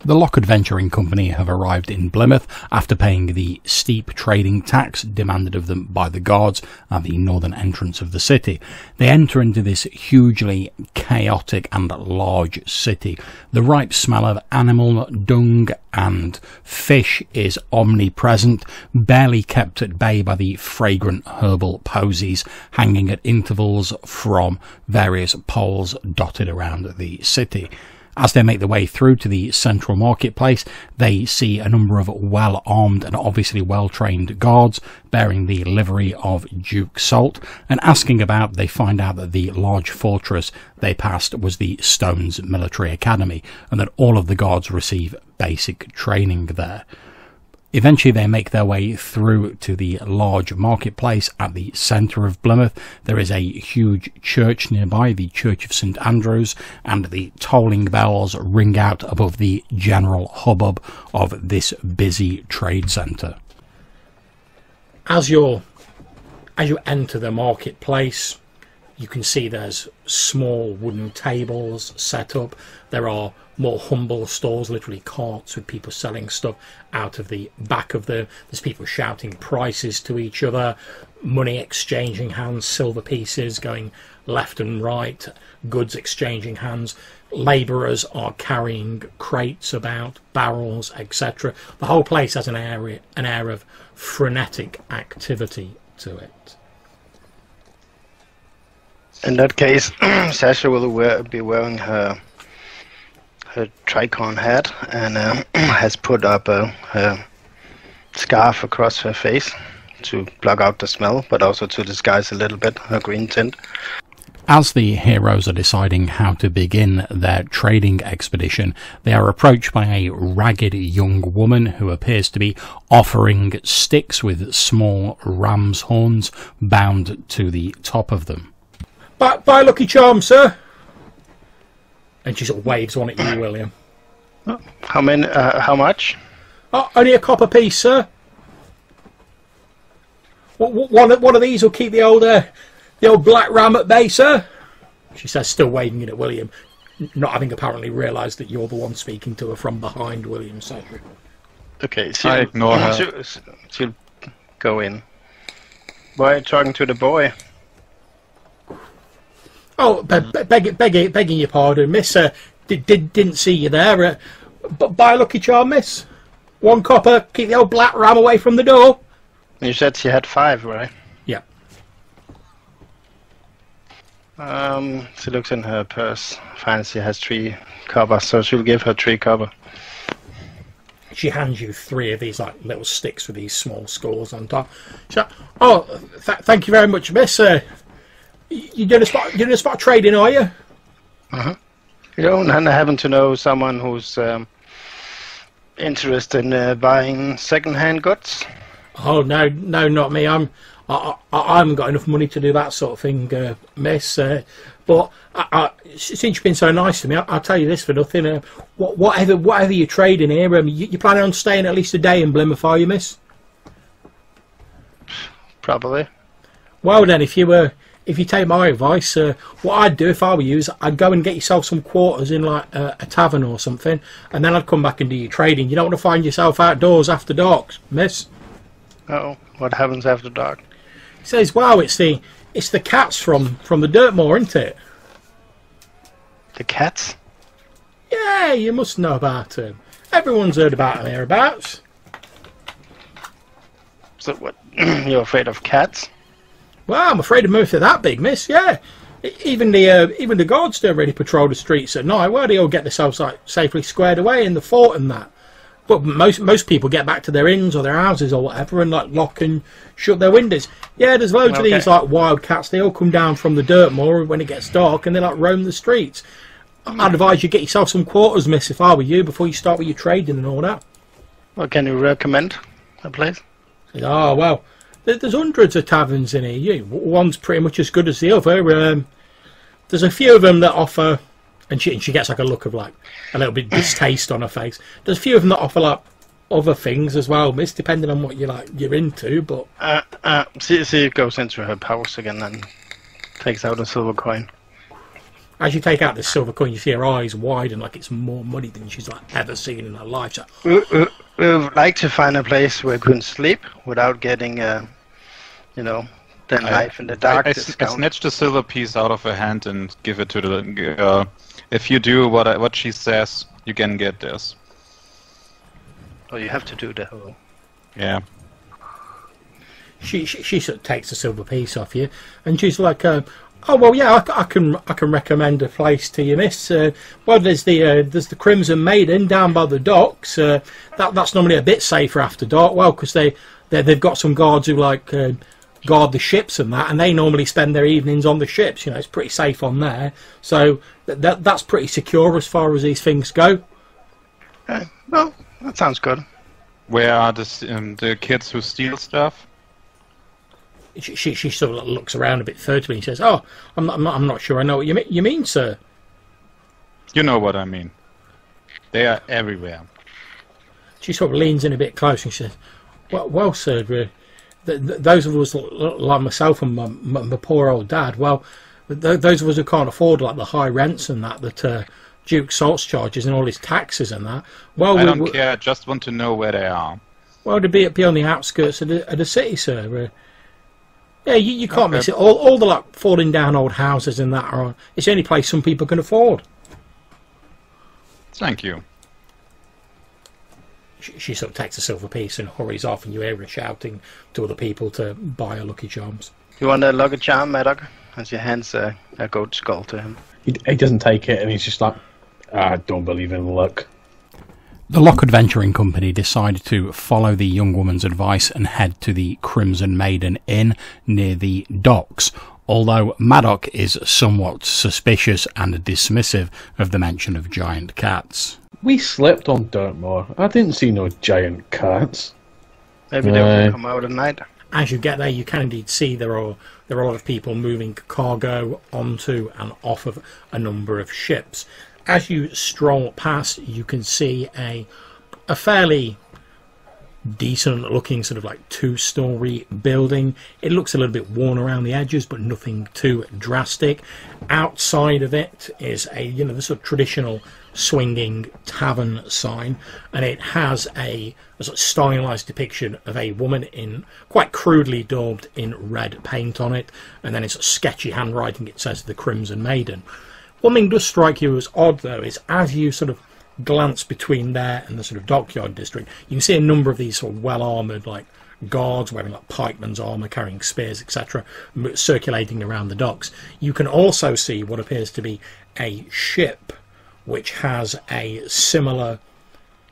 The Lock Adventuring Company have arrived in Blymouth after paying the steep trading tax demanded of them by the guards at the northern entrance of the city. They enter into this hugely chaotic and large city. The ripe smell of animal dung and fish is omnipresent, barely kept at bay by the fragrant herbal posies hanging at intervals from various poles dotted around the city. As they make their way through to the central marketplace, they see a number of well-armed and obviously well-trained guards bearing the livery of Duke Salt, and asking about, they find out that the large fortress they passed was the Stones Military Academy, and that all of the guards receive basic training there. Eventually they make their way through to the large marketplace at the centre of Blymouth. There is a huge church nearby, the Church of St Andrews, and the tolling bells ring out above the general hubbub of this busy trade centre. As you enter the marketplace, you can see there's small wooden tables set up. There are more humble stalls, literally carts with people selling stuff out of the back of them. There's people shouting prices to each other, money exchanging hands, silver pieces going left and right, goods exchanging hands. Labourers are carrying crates about, barrels, etc. The whole place has an air of frenetic activity to it. In that case, Sasha will be wearing her tricorn hat and has put up a scarf across her face to block out the smell, but also to disguise a little bit her green tint. As the heroes are deciding how to begin their trading expedition, they are approached by a ragged young woman who appears to be offering sticks with small ram's horns bound to the top of them. Buy Lucky Charm, sir. And she sort of waves one at you, William. How many? How much? Oh, only a copper piece, sir. One of these will keep the old black ram at bay, sir. She says, still waving it at William, not having apparently realised that you're the one speaking to her from behind William. So. Okay, I ignore her. She'll go in. Why are you talking to the boy? Oh, begging your pardon, miss. Didn't see you there. But buy a Lucky Charm, miss. 1 copper, keep the old black ram away from the door. You said she had 5, right? Yeah. She looks in her purse, finds she has 3 copper, so she'll give her 3 copper. She hands you 3 of these like little sticks with these small scores on top. So, oh, thank you very much, miss. You doing a spot trading, are you? You don't happen to know someone who's interested in buying second-hand goods? Oh no, not me. I haven't got enough money to do that sort of thing, miss. But since you've been so nice to me, I'll tell you this for nothing. Whatever you're trading here, you planning on staying at least a day in Blymouth, are you, miss? Probably. Well then, if you take my advice, what I'd do if I were you is I'd go and get yourself some quarters in like a tavern or something, and then I'd come back and do your trading. You don't want to find yourself outdoors after dark, miss. Oh, what happens after dark? He says, "Wow, it's the cats from the Dirtmoor, isn't it?" The cats? Yeah, you must know about them. Everyone's heard about them hereabouts. So what? You're afraid of cats? Well, I'm afraid of most of that big, miss. Yeah, even the guards don't really patrol the streets at night. Where do they all get themselves like safely squared away in the fort and that? But most people get back to their inns or their houses or whatever and like lock and shut their windows. Yeah, there's loads of these like wild cats. They all come down from the Dirtmoor when it gets dark and they like roam the streets. I'd advise you get yourself some quarters, miss, if I were you, before you start with your trading and all that. What can you recommend a place? Oh well. There's hundreds of taverns in here. One's pretty much as good as the other. There's a few of them that offer, and she gets like a look of like a little bit distaste on her face. There's a few of them that offer like other things as well, miss, depending on what you're into. But she goes into her pouch again and takes out a silver coin. As you take out this silver coin, you see her eyes widen like it's more money than she's like ever seen in her life. So, We would like to find a place where we can sleep without getting, you know, the knife in the dark. I snatched a silver piece out of her hand and give it to the girl. If you do what she says, you can get this. Oh, you have to do the whole. Yeah. she sort of takes a silver piece off you, and she's like, "Oh well, yeah, I can recommend a place to you, miss. Well, there's the Crimson Maiden down by the docks. That's normally a bit safer after dark. Well, because they've got some guards who like guard the ships and that, and they normally spend their evenings on the ships. You know, it's pretty safe on there. So that's pretty secure as far as these things go." Well, that sounds good. Where are the kids who steal stuff? She sort of looks around a bit furtively and says, "Oh, I'm not sure I know what you mean, sir." You know what I mean. They are everywhere. She sort of leans in a bit closer and she says, "Well, sir, those of us like myself and my poor old dad, well, those of us who can't afford like the high rents and that Duke Salt's charges and all his taxes and that. Well, I don't care. I just want to know where they are. Well, to be on the outskirts of the city, sir. Yeah, you can't miss it. All the like falling down old houses and that are. It's the only place some people can afford." Thank you. She sort of takes a silver piece and hurries off, and you hear her shouting to other people to buy her Lucky Charms. You want a lucky charm, Maddox? And she hands a goat skull to him. He doesn't take it, and he's just like, "I don't believe in luck." The Lock Adventuring Company decided to follow the young woman's advice and head to the Crimson Maiden Inn near the docks, although Maddox is somewhat suspicious and dismissive of the mention of giant cats. We slept on Dirtmoor. I didn't see no giant cats. Maybe they will come out at night. As you get there, you can indeed see there are a lot of people moving cargo onto and off of a number of ships. As you stroll past, you can see a fairly decent looking sort of like two-story building. It looks a little bit worn around the edges, but nothing too drastic. Outside of it is the sort of traditional swinging tavern sign, and it has a sort of stylized depiction of a woman in quite crudely daubed in red paint on it, and then it's sketchy handwriting. It says the Crimson Maiden. One thing does strike you as odd, though, is as you sort of glance between there and the sort of dockyard district, you can see a number of these sort of well-armoured, like, guards wearing, like, pikemen's armour, carrying spears, etc., circulating around the docks. You can also see what appears to be a ship which has a similar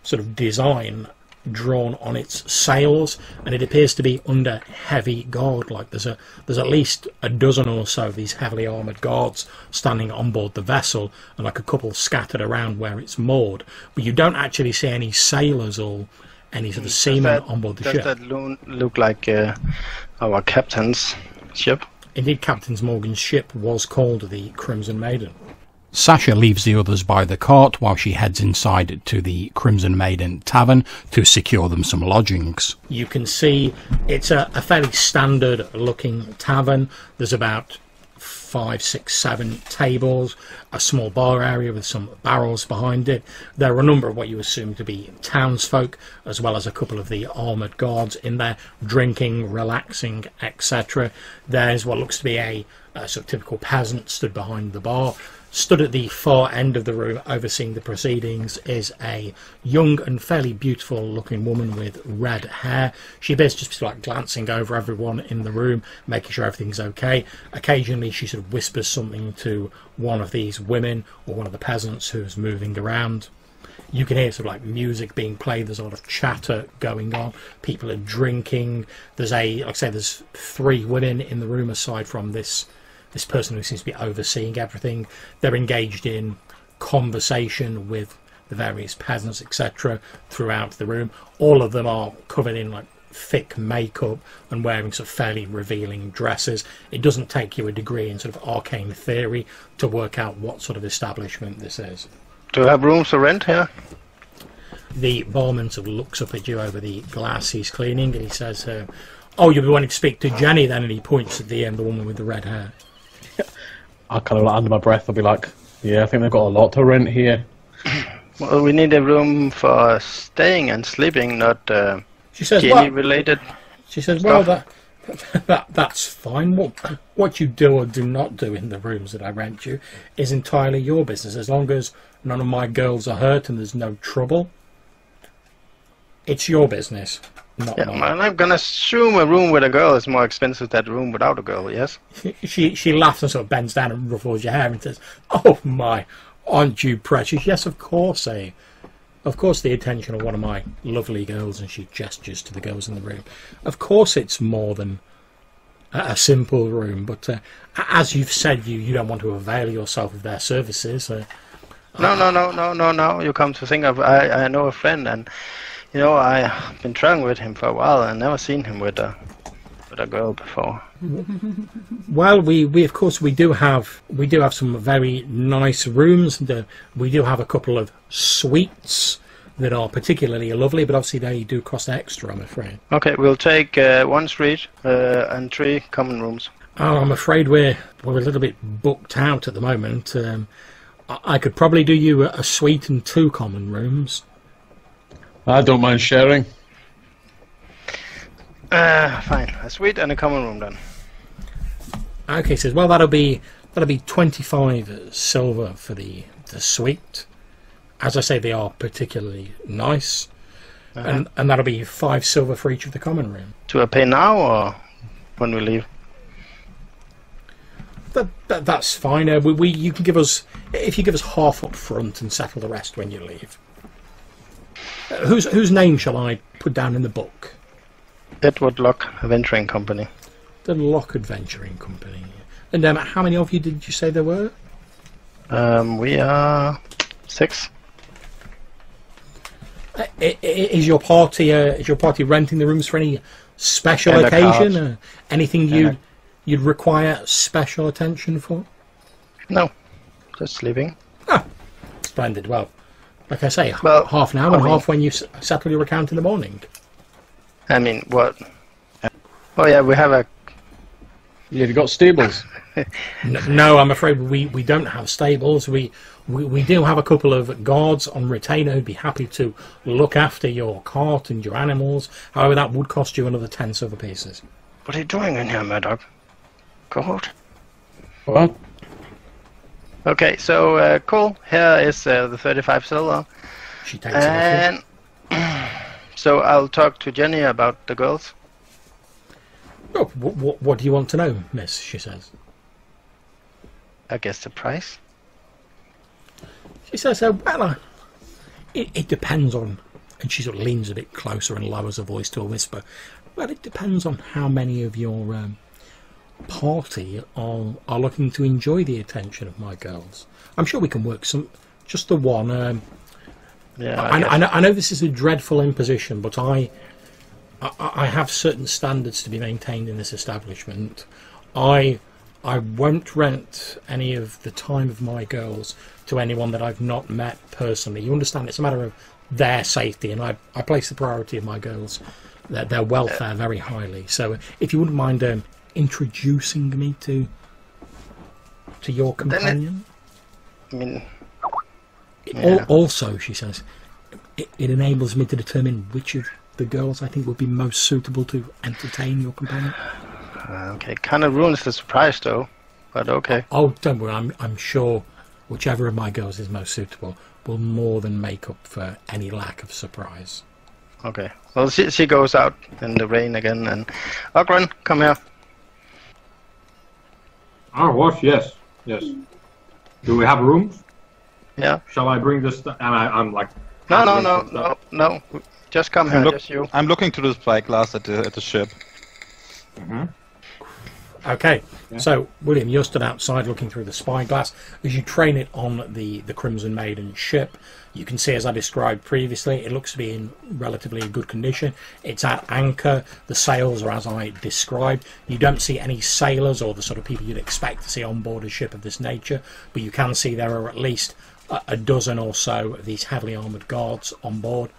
sort of design drawn on its sails, and it appears to be under heavy guard. Like there's at least a dozen or so of these heavily armoured guards standing on board the vessel, and like a couple scattered around where it's moored, but you don't actually see any sailors or any sort of seamen on board the ship. Does that look like our captain's ship? Indeed, Captain Morgan's ship was called the Crimson Maiden. Sasha leaves the others by the cart while she heads inside to the Crimson Maiden Tavern to secure them some lodgings. You can see it's a fairly standard looking tavern. There's about 5, 6, 7 tables, a small bar area with some barrels behind it. There are a number of what you assume to be townsfolk, as well as a couple of the armoured guards in there, drinking, relaxing, etc. There's what looks to be a sort of typical peasant stood behind the bar. Stood at the far end of the room overseeing the proceedings is a young and fairly beautiful looking woman with red hair. She appears just like glancing over everyone in the room, making sure everything's okay. Occasionally she sort of whispers something to one of these women or one of the peasants who's moving around. You can hear sort of like music being played. There's a lot of chatter going on. People are drinking. There's like I say, there's 3 women in the room aside from this person who seems to be overseeing everything. They're engaged in conversation with the various peasants, etc., throughout the room. All of them are covered in like thick makeup and wearing sort of fairly revealing dresses. It doesn't take you a degree in sort of arcane theory to work out what sort of establishment this is. Do you have rooms to rent here? The barman sort of looks up at you over the glass he's cleaning, and he says, "Oh, you'll be wanting to speak to Jenny then," and he points at the woman with the red hair. I kind of like under my breath, I'll be like, yeah, I think they've got a lot to rent here. Well, we need a room for staying and sleeping, not She says, genie related. She says, well, that's fine. What you do or do not do in the rooms that I rent you is entirely your business. As long as none of my girls are hurt and there's no trouble, it's your business, not mine. And I'm gonna assume a room with a girl is more expensive than a room without a girl. Yes. She laughs and sort of bends down and ruffles your hair and says, "Oh my, aren't you precious? Yes, of course, eh? Of course, the attention of one of my lovely girls," and she gestures to the girls in the room. Of course, it's more than a simple room, but as you've said, you don't want to avail yourself of their services. No. You come to think of, I know a friend, and you know I've been traveling with him for a while, and never seen him with a girl before. Well, we of course we do have some very nice rooms. And, we do have a couple of suites that are particularly lovely, but obviously they do cost extra, I'm afraid. Okay, we'll take 1 suite and 3 common rooms. Oh, I'm afraid we're a little bit booked out at the moment. I could probably do you a suite and 2 common rooms. I don't mind sharing. Fine, a suite and a common room then. Okay, says, well, that'll be 25 silver for the suite. As I say, they are particularly nice, and that'll be 5 silver for each of the common room. Do I pay now or when we leave? That's fine. You can give us, if you give us half up front and settle the rest when you leave. Whose name shall I put down in the book? Edward Locke Adventuring Company. The Locke Adventuring Company. And how many of you did you say there were? We are 6. Is your party renting the rooms for any special occasion? Anything you'd require special attention for? No, just sleeping. Ah, splendid. Well, like I say, half an hour and half when you settle your account in the morning. I mean, what? Oh yeah, we have a... Yeah, have you got stables? No, I'm afraid we don't have stables. We do have a couple of guards on retainer who'd be happy to look after your cart and your animals. However, that would cost you another 10 silver pieces. What are you doing in here, Murdoch? God. What? Okay, so cool. Here is the 35 silver. She takes it off. So I'll talk to Jenny about the girls. Oh, what do you want to know, miss? She says. I guess the price. She says, well, it depends on... And she sort of leans a bit closer and lowers her voice to a whisper. Well, it depends on how many of your party are looking to enjoy the attention of my girls. I'm sure we can work just the one. Yeah, I know this is a dreadful imposition, but I have certain standards to be maintained in this establishment. I won't rent any of the time of my girls to anyone that I've not met personally. You understand? It's a matter of their safety, and I place the priority of my girls, their welfare, very highly. So if you wouldn't mind introducing me to your companion. Also, she says, it enables me to determine which of the girls I think would be most suitable to entertain your companion. Okay, kind of ruins the surprise though, but okay. Oh, don't worry, I'm sure whichever of my girls is most suitable will more than make up for any lack of surprise. Okay, well she goes out in the rain again, and Odhran, come here. Oh, what? Yes. Do we have rooms? Yeah. Shall I bring this? And I'm like... No. Just come here, just you. I'm looking through the spyglass at the ship. Mm-hmm. Okay, yeah. So William, you're stood outside looking through the spyglass as you train it on the Crimson Maiden ship. You can see, as I described previously, it looks to be in relatively good condition. It's at anchor. The sails are as I described. You don't see any sailors or the sort of people you'd expect to see on board a ship of this nature, but you can see there are at least a dozen or so of these heavily armoured guards on board.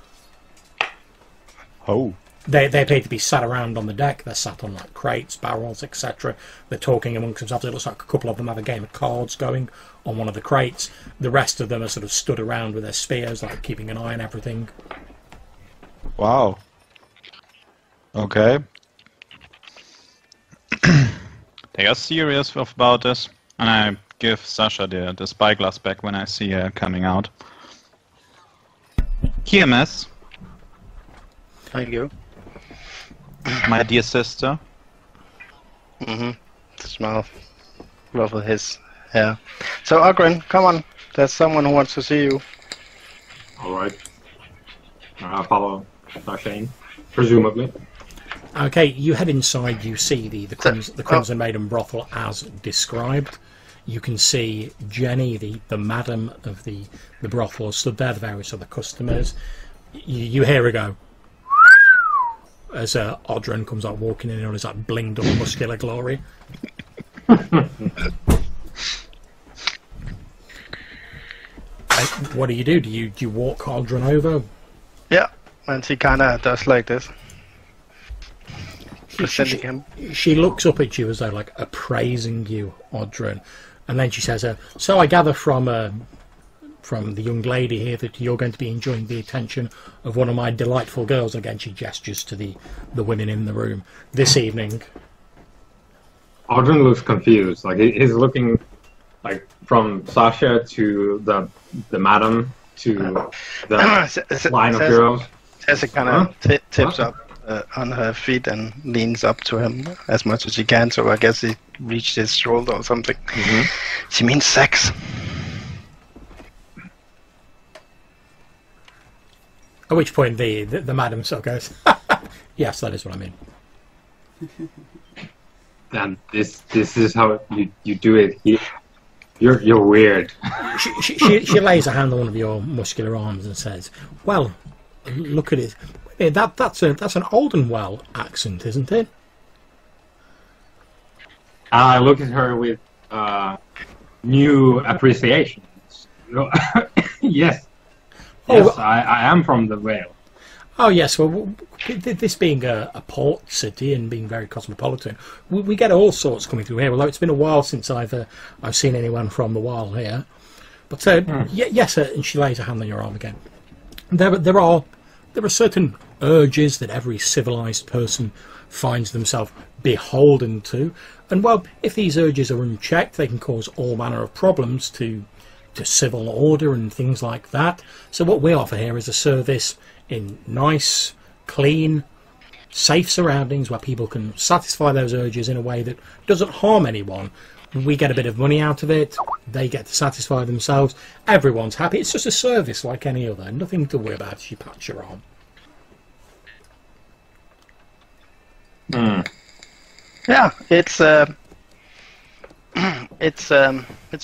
Oh. They appear to be sat around on the deck. They're sat on like crates, barrels, etc. They're talking amongst themselves. It looks like a couple of them have a game of cards going on one of the crates. The rest of them are sort of stood around with their spears, like keeping an eye on everything. Wow. Okay. They are serious about this, and I give Sasha the spyglass back when I see her coming out. Here, miss. Thank you. My dear sister. Smell ruffle his hair. So Odhran, come on. There's someone who wants to see you. Alright. I'll follow Shane, presumably. Okay, you head inside. You see the Crimson Maiden brothel as described. You can see Jenny, the madam of the brothel, stood there, the various other customers. You hear her go as Odhran comes out walking in all his like blinged up muscular glory. What do? Do you walk Odhran over? Yeah, and she kind of does like this. Presenting him. She looks up at you as though like appraising you, Odhran, and then she says, "So I gather from the young lady here that you're going to be enjoying the attention of one of my delightful girls." Again, she gestures to the women in the room this evening. Odhran looks confused. Like he's looking like from Sasha to the madam to the line of girls. Tessa kind of tips up on her feet and leans up to him as much as she can. So I guess he reached his shoulder or something. She means sex. At which point the madam sort of goes, "Yes, that is what I mean." And this is how you do it. You're weird. She lays a hand on one of your muscular arms and says, "Well, look at it. That's an Oldenwell accent, isn't it?" I look at her with new appreciation. Yes. Yes, I am from the Vale. Oh yes, well, this being a port city and being very cosmopolitan, we get all sorts coming through here. Although it's been a while since I've seen anyone from the Wall here, but yes, and she lays a hand on your arm again. There are certain urges that every civilized person finds themselves beholden to, and well, if these urges are unchecked, they can cause all manner of problems to civil order and things like that. So what we offer here is a service in nice, clean, safe surroundings where people can satisfy those urges in a way that doesn't harm anyone. We get a bit of money out of it, they get to satisfy themselves, everyone's happy. It's just a service like any other, nothing to worry about as you patch your arm. Yeah, it's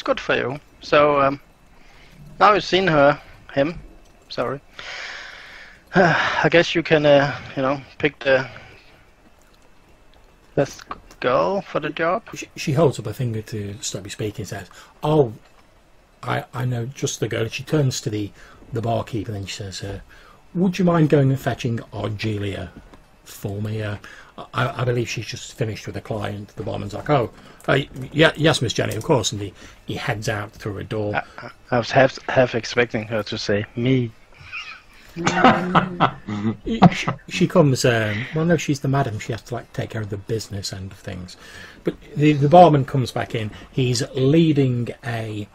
good for you. So now you've seen him. Sorry. I guess you can, pick the best girl for the job. She holds up a finger to stop you speaking and says, "Oh, I know just the girl." She turns to the barkeeper and then she says, "Would you mind going and fetching Argelia for me? I believe she's just finished with a client." The barman's like, yes, Miss Jenny, of course. And he heads out through a door. I was half expecting her to say, "Me." She comes, well no, she's the madam, she has to like take care of the business end of things. But the barman comes back in. He's leading a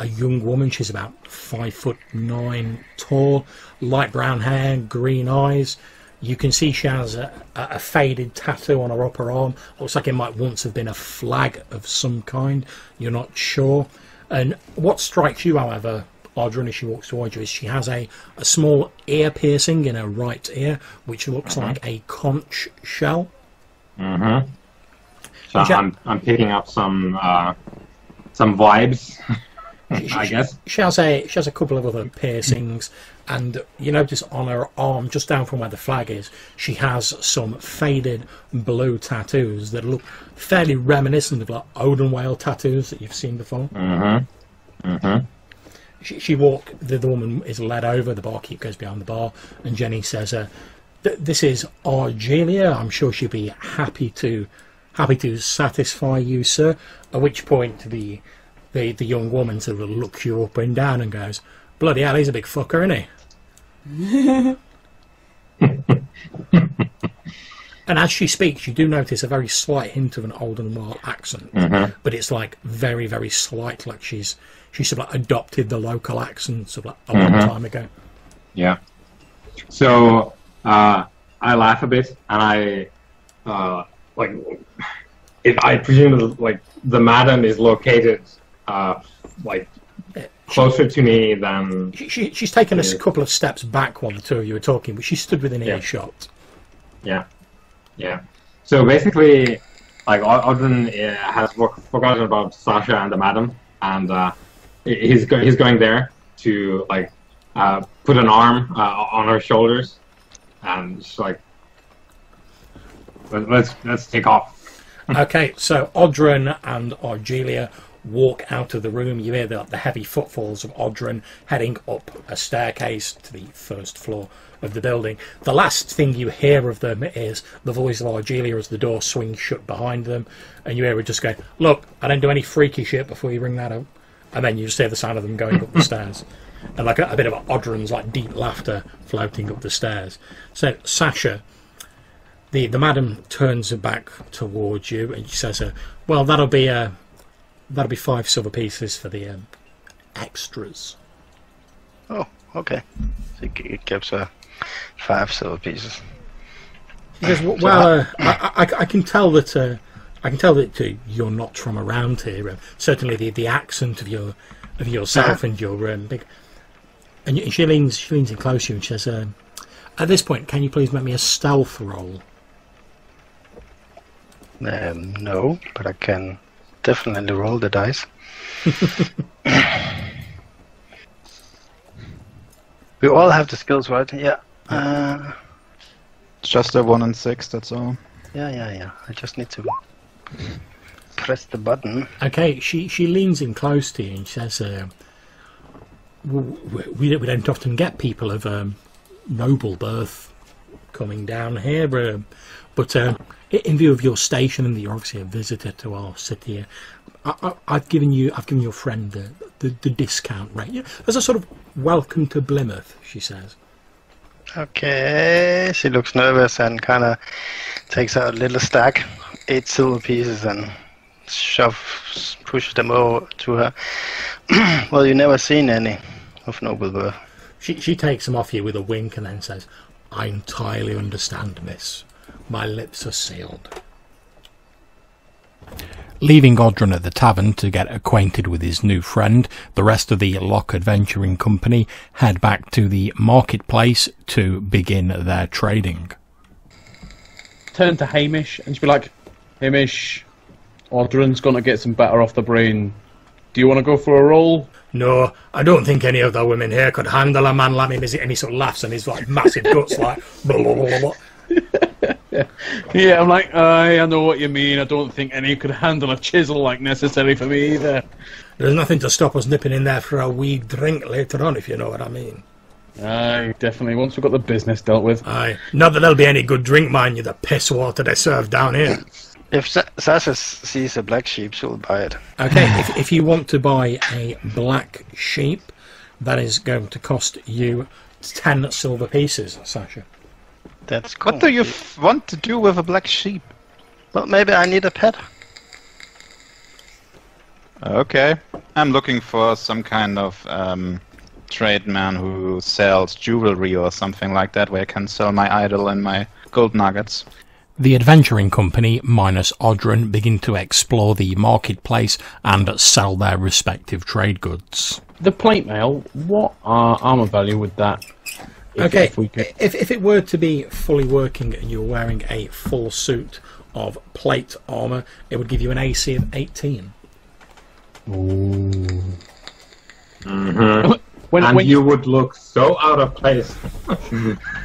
young woman. She's about 5'9" tall, light brown hair, green eyes. You can see she has a faded tattoo on her upper arm. Looks like it might once have been a flag of some kind. You're not sure. And what strikes you, however, Odhran, as she walks towards you, is she has a small ear piercing in her right ear, which looks like a conch shell. So I'm picking up some vibes. I guess she has a couple of other piercings, and you notice on her arm, just down from where the flag is, she has some faded blue tattoos that look fairly reminiscent of like Odhran tattoos that you've seen before. The woman is led over. The barkeep goes behind the bar, and Jenny says, This is Argelia. I'm sure she'll be happy to satisfy you, sir. At which point the young woman sort of looks you up and down and goes, "Bloody hell, he's a big fucker, isn't he?" And as she speaks, you do notice a very slight hint of an Old and Noir accent, but it's like very, very slight, like she's sort of like adopted the local accent sort of like a long time ago. Yeah. So I laugh a bit, and I like. If I presume that, like, the madam is located like closer to me than she's taken a couple of steps back while the two of you were talking, but she stood within earshot. Yeah. Yeah. So basically, like, Odhran has forgotten about Sasha and the madam, and he's going there to, like, put an arm on her shoulders, and just like, let's take off. Okay, so Odhran and Argelia walk out of the room. You hear the heavy footfalls of Odhran heading up a staircase to the first floor of the building. The last thing you hear of them is the voice of Argelia as the door swings shut behind them, and you hear her just go, "Look, I don't do any freaky shit before you bring that up." And then you just hear the sound of them going up the stairs, and like a bit of Odhran's like deep laughter floating up the stairs. So Sasha, the madam turns her back towards you and she says, "Well, that'll be 5 silver pieces for the extras." Oh, okay. So it gives her 5 silver pieces. She says, "Well, I can tell that you're not from around here. Certainly, the accent of yourself and your big." And she leans in close to you and she says, "At this point, can you please make me a stealth roll?" No, but I can definitely roll the dice. We all have the skills, right? Yeah. It's just a 1 and 6, that's all. Yeah. I just need to press the button. Okay, she leans in close to you and says, we don't often get people of noble birth coming down here, but in view of your station and that you're obviously a visitor to our city, I've given your friend the discount rate as a sort of welcome to Blymouth, she says. Okay, she looks nervous and kind of takes out a little stack, 8 silver pieces, and pushes them over to her. Well, you never seen any of noble birth. She takes them off you with a wink and then says, "I entirely understand, miss. My lips are sealed." Leaving Odhran at the tavern to get acquainted with his new friend, the rest of the Lock Adventuring Company head back to the marketplace to begin their trading. Turn to Hamish and just be like, "Hamish, Odhran's going to get some batter off the brain. Do you want to go for a roll?" "No, I don't think any of the women here could handle a man like me." And he sort of laughs and his like massive guts like blah, blah, blah, blah. Yeah, I'm like, I know what you mean. I don't think any could handle a chisel like necessary for me either. There's nothing to stop us nipping in there for a wee drink later on, if you know what I mean. Aye, definitely. Once we've got the business dealt with. Aye. Not that there'll be any good drink, mind you, the piss water they serve down here. If Sasha sees a black sheep, she'll buy it. Okay, if you want to buy a black sheep, that is going to cost you 10 silver pieces, Sasha. That's cool. What do you want to do with a black sheep? Well, maybe I need a pet. Okay. I'm looking for some kind of tradesman who sells jewelry or something like that, where I can sell my idol and my gold nuggets. The Adventuring Company minus Odhran begin to explore the marketplace and sell their respective trade goods. The plate mail, what armour value would that? If it were to be fully working and you're wearing a full suit of plate armour, it would give you an AC of 18. Ooh. Mm-hmm. When you would look so out of place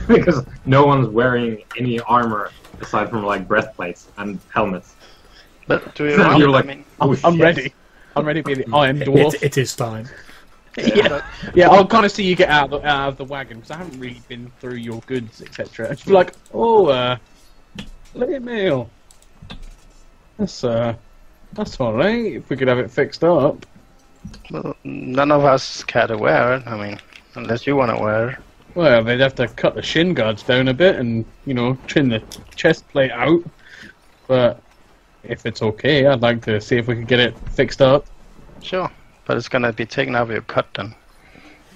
because no one's wearing any armor aside from like breastplates and helmets. But do you You're like, I'm ready. I'm ready for the Iron Dwarf. It is time. Yeah, I'll kind of see you get out of the wagon, because I haven't really been through your goods, etc. It's like, late mail. That's alright, if we could have it fixed up. Well, none of us care to wear it. I mean, unless you want to wear it. Well, they'd have to cut the shin guards down a bit and, trim the chest plate out. But if it's okay, I'd like to see if we can get it fixed up. Sure, but it's gonna be taken out of your cut then.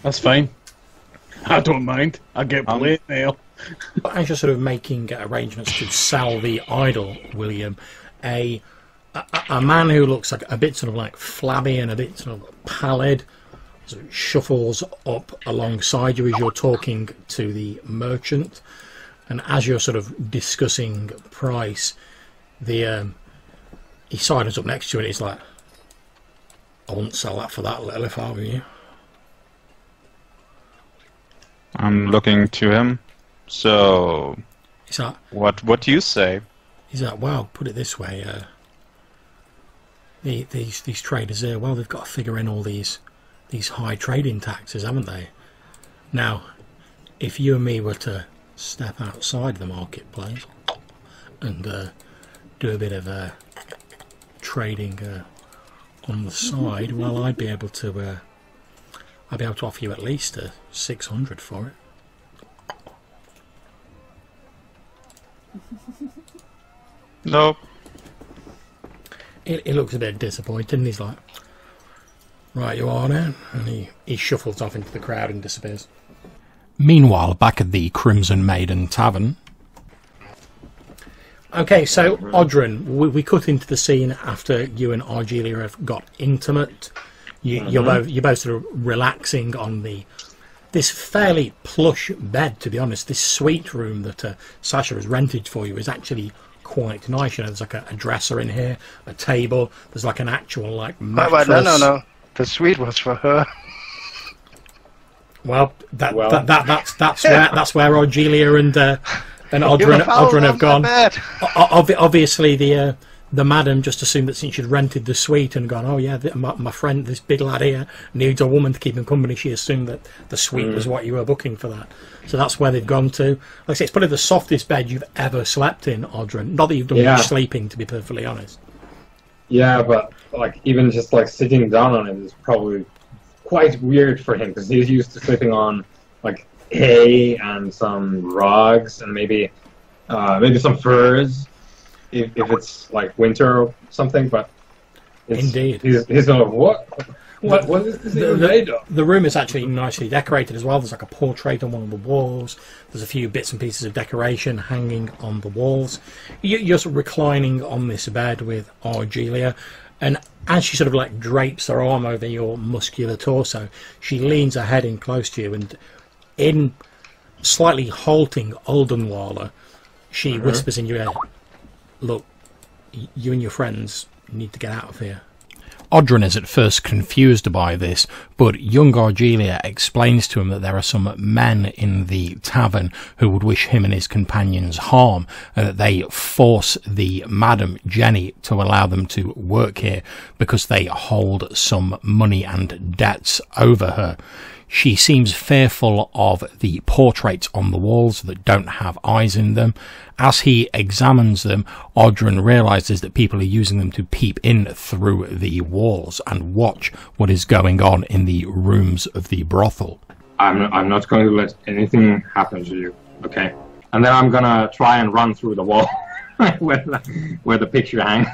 That's fine. I don't mind. I get plate mail. As you're sort of making arrangements to sell the idol, William, a man who looks like a bit sort of like flabby and a bit sort of pallid sort of shuffles up alongside you as you're talking to the merchant, and as you're sort of discussing price, he sidles up next to you and he's like, I wouldn't sell that for that little if I were you. I'm looking to him. So, He's like, what do you say? He's like, well, put it this way, these traders here, well, they've got to figure in all these high trading taxes, haven't they? Now, if you and me were to step outside the marketplace and do a bit of trading on the side, well, I'd be able to offer you at least 600 for it. Nope. He looks a bit disappointed and he's like, right you are then, and he shuffles off into the crowd and disappears. Meanwhile, back at the Crimson Maiden tavern. Okay, so Odhran, we cut into the scene after you and Argelia have got intimate. You're both sort of relaxing on this fairly plush bed, to be honest. This suite room that Sasha has rented for you is actually quite nice. There's like a dresser in here, a table. There's like an actual like mattress. No. The suite was for her. Well, that's where Argelia and Odhran have gone. Obviously, the madam just assumed that since she'd rented the suite and gone, oh yeah, my friend, this big lad here, needs a woman to keep him company, she assumed that the suite was what you were booking for that. So that's where they've gone to. Like I say, it's probably the softest bed you've ever slept in, Odhran. Not that you've done much sleeping, to be perfectly honest. Yeah, but like even just like sitting down on it is probably quite weird for him, because he's used to sleeping on like hay and some rugs and maybe some furs if it's like winter or something. But indeed, he's like, what is this even made of? The room is actually nicely decorated as well. There's like a portrait on one of the walls. There's a few bits and pieces of decoration hanging on the walls. You're sort of reclining on this bed with Argelia, and as she sort of like drapes her arm over your muscular torso, she leans her head in close to you, and in slightly halting Oldenwaller, she whispers in your ear, look, you and your friends need to get out of here. Odhran is at first confused by this, but young Argelia explains to him that there are some men in the tavern who would wish him and his companions harm, and that they force the Madam Jenny to allow them to work here because they hold some money and debts over her. She seems fearful of the portraits on the walls that don't have eyes in them. As he examines them, Odhran realises that people are using them to peep in through the walls and watch what is going on in the rooms of the brothel. I'm not going to let anything happen to you, okay? And then I'm gonna try and run through the wall where the picture hangs.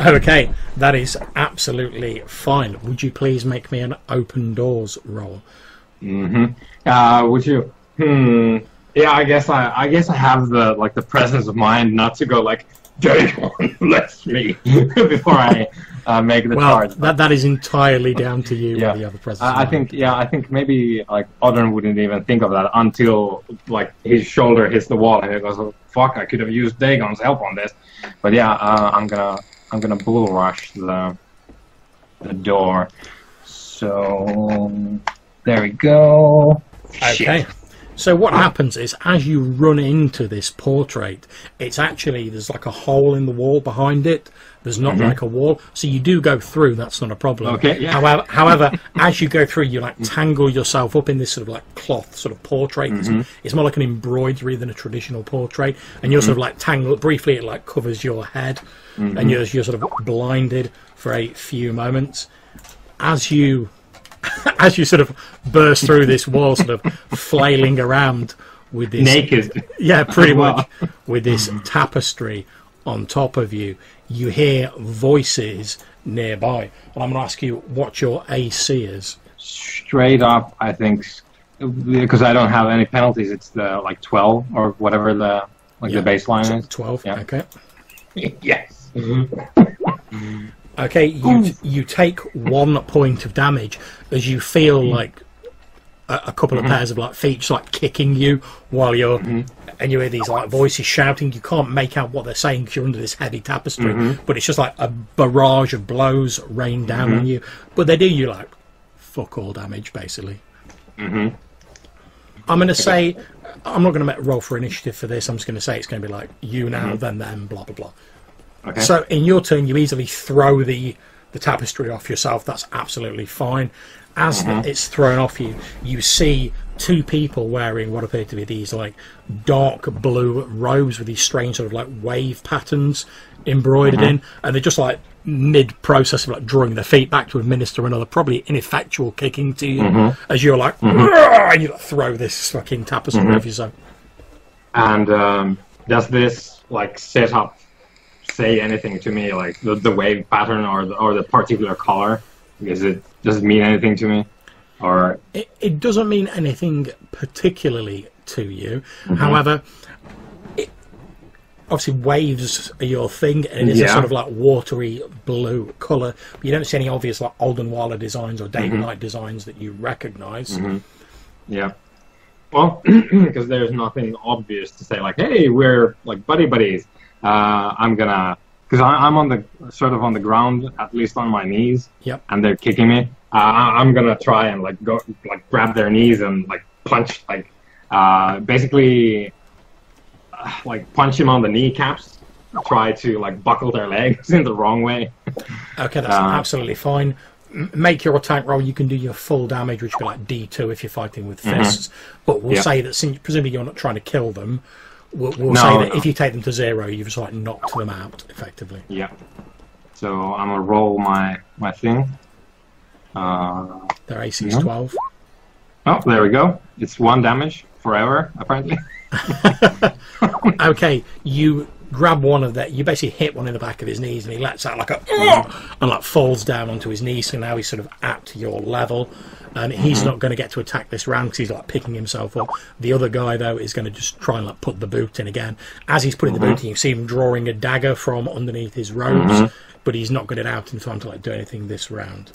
Okay, that is absolutely fine. Would you please make me an open doors roll? Would you? Yeah, I guess I have the presence of mind not to go like, let's me before I make the charge. That is entirely down to you. Yeah, the other presence. I think maybe like Odhran wouldn't even think of that until like his shoulder hits the wall and he goes, oh, "Fuck! I could have used Dagon's help on this." But yeah, I'm gonna bull rush the door. So there we go. Okay. So what happens is, as you run into this portrait, it's actually, there's like a hole in the wall behind it. There's not like a wall, so you do go through. That's not a problem. Okay. Yeah. However, as you go through, you like tangle yourself up in this sort of like cloth sort of portrait. It's more like an embroidery than a traditional portrait, and you're sort of like tangled. Briefly, it like covers your head, and you're sort of blinded for a few moments. As you sort of burst through this wall, sort of flailing around with this naked. Yeah, pretty much with this tapestry on top of you. You hear voices nearby, and I'm going to ask you what your AC is. Straight up, I think, because I don't have any penalties. It's the like 12 or whatever the the baseline is. 12. Yeah. Okay. Yes. Okay. You take 1 point of damage as you feel like a couple of pairs of like feet just like kicking you while you're and you hear these like voices shouting. You can't make out what they're saying because you're under this heavy tapestry, but it's just like a barrage of blows rain down on you, but they do you like fuck all damage basically. I'm going to say, I'm not going to roll for initiative for this. I'm just going to say it's going to be like you now, then them, blah blah blah. Okay. So in your turn, you easily throw the tapestry off yourself. That's absolutely fine. As it's thrown off you, you see 2 people wearing what appear to be these like dark blue robes with these strange sort of like wave patterns embroidered in, and they're just like mid-process of like drawing their feet back to administer another probably ineffectual kicking to you as you're like, and you throw this fucking tapestry off yourself. And does this like setup say anything to me, like the wave pattern or the particular color? Does it mean anything to me, or it doesn't mean anything particularly to you? However, obviously waves are your thing, and it's a sort of like watery blue colour. But you don't see any obvious like Alden Waller designs or David Knight designs that you recognise. Yeah. Well, because there's nothing obvious to say like, hey, we're like buddies. I'm gonna. Because I'm on the on the ground, at least on my knees, and they're kicking me. I'm gonna try and like go like grab their knees and like punch basically like punch him on the kneecaps. Try to like buckle their legs in the wrong way. Okay, that's absolutely fine. Make your attack roll. You can do your full damage, which would be like D2 if you're fighting with fists. But we'll say that since presumably you're not trying to kill them. We'll say that if you take them to 0, you've just like knocked them out effectively. Yeah. So I'm gonna roll my thing. Their AC is 12. Oh, there we go. It's 1 damage forever, apparently. Okay, you grab one of that. You basically hit one in the back of his knees, and he lets out like a and like falls down onto his knees. So now he's sort of at your level. And he's not going to get to attack this round because he's like picking himself up. The other guy though is going to just try and like put the boot in again. As he's putting the boot in, you see him drawing a dagger from underneath his robes, but he's not got it out in time to like do anything this round.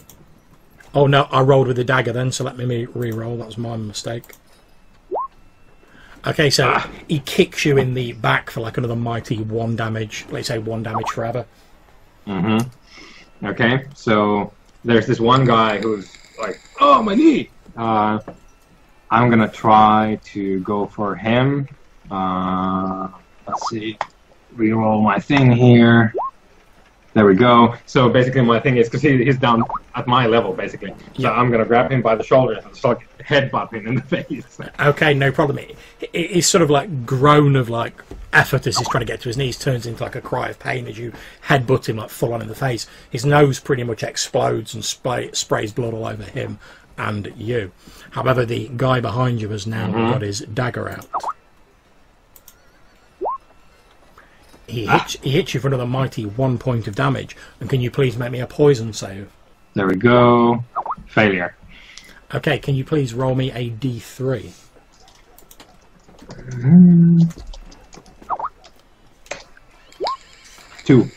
Oh no, I rolled with the dagger then, so let me re-roll. That was my mistake. Okay, so he kicks you in the back for like another mighty 1 damage. Let's say 1 damage forever. Okay, so there's this one guy who's like, oh, my knee! I'm gonna try to go for him. Let's see. Reroll my thing here. There we go. So basically my thing is, because he's down at my level, basically. So I'm gonna grab him by the shoulder and start headbutt him in the face. Okay, no problem. It's sort of like groan of like effort as he's trying to get to his knees turns into like a cry of pain as you headbutt him like full on in the face. His nose pretty much explodes and sprays blood all over him and you. However, the guy behind you has now got his dagger out. He hits you for another mighty 1 point of damage. And can you please make me a poison save? There we go. Failure. Okay, can you please roll me a D3? Two.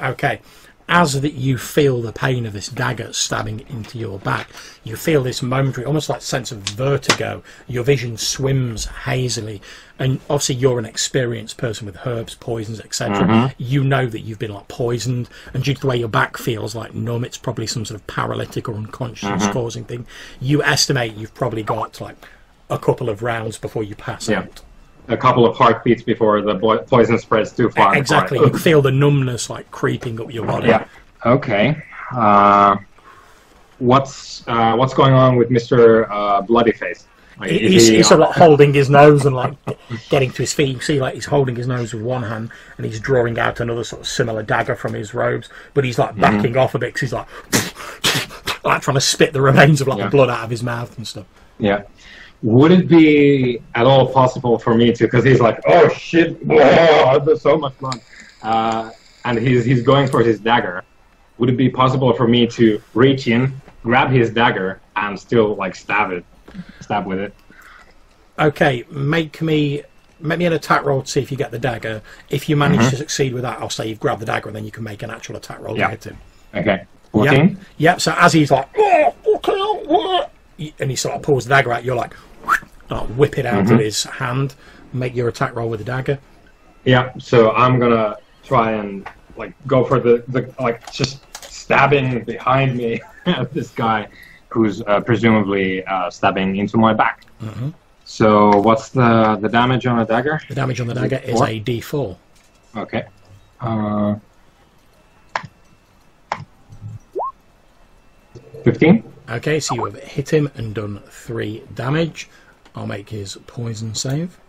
Okay. as that you feel the pain of this dagger stabbing into your back, you feel this momentary, almost like sense of vertigo. Your vision swims hazily, and obviously you're an experienced person with herbs, poisons, etc. You know that you've been like poisoned, and due to the way your back feels like numb, it's probably some sort of paralytic or unconscious causing thing. You estimate you've probably got like a couple of rounds before you pass out. A couple of heartbeats before the poison spreads too far. Exactly. You feel the numbness like creeping up your body. Yeah. Okay. What's going on with Mr. Bloody Face? Like, he's sort of like holding his nose and like getting to his feet. You see, like he's holding his nose with one hand and he's drawing out another sort of similar dagger from his robes, but he's like backing off a bit because he's like trying to spit the remains of like the blood out of his mouth and stuff. Yeah. Would it be at all possible for me to, because he's like, oh shit, oh, there's so much blood, and he's going for his dagger. Would it be possible for me to reach in, grab his dagger, and still like stab with it? Okay, make me an attack roll to see if you get the dagger. If you manage to succeed with that, I'll say you've grabbed the dagger, and then you can make an actual attack roll to hit him. Okay. 14? Yep. So as he's like, and he sort of pulls the dagger out, you're like whip it out of his hand, make your attack roll with the dagger. Yeah, so I'm gonna try and like go for the like just stabbing behind me at this guy who's presumably stabbing into my back. So what's the damage on a dagger? The damage on the dagger is a D4. Okay. 15. Okay, so you have hit him and done 3 damage. I'll make his poison save.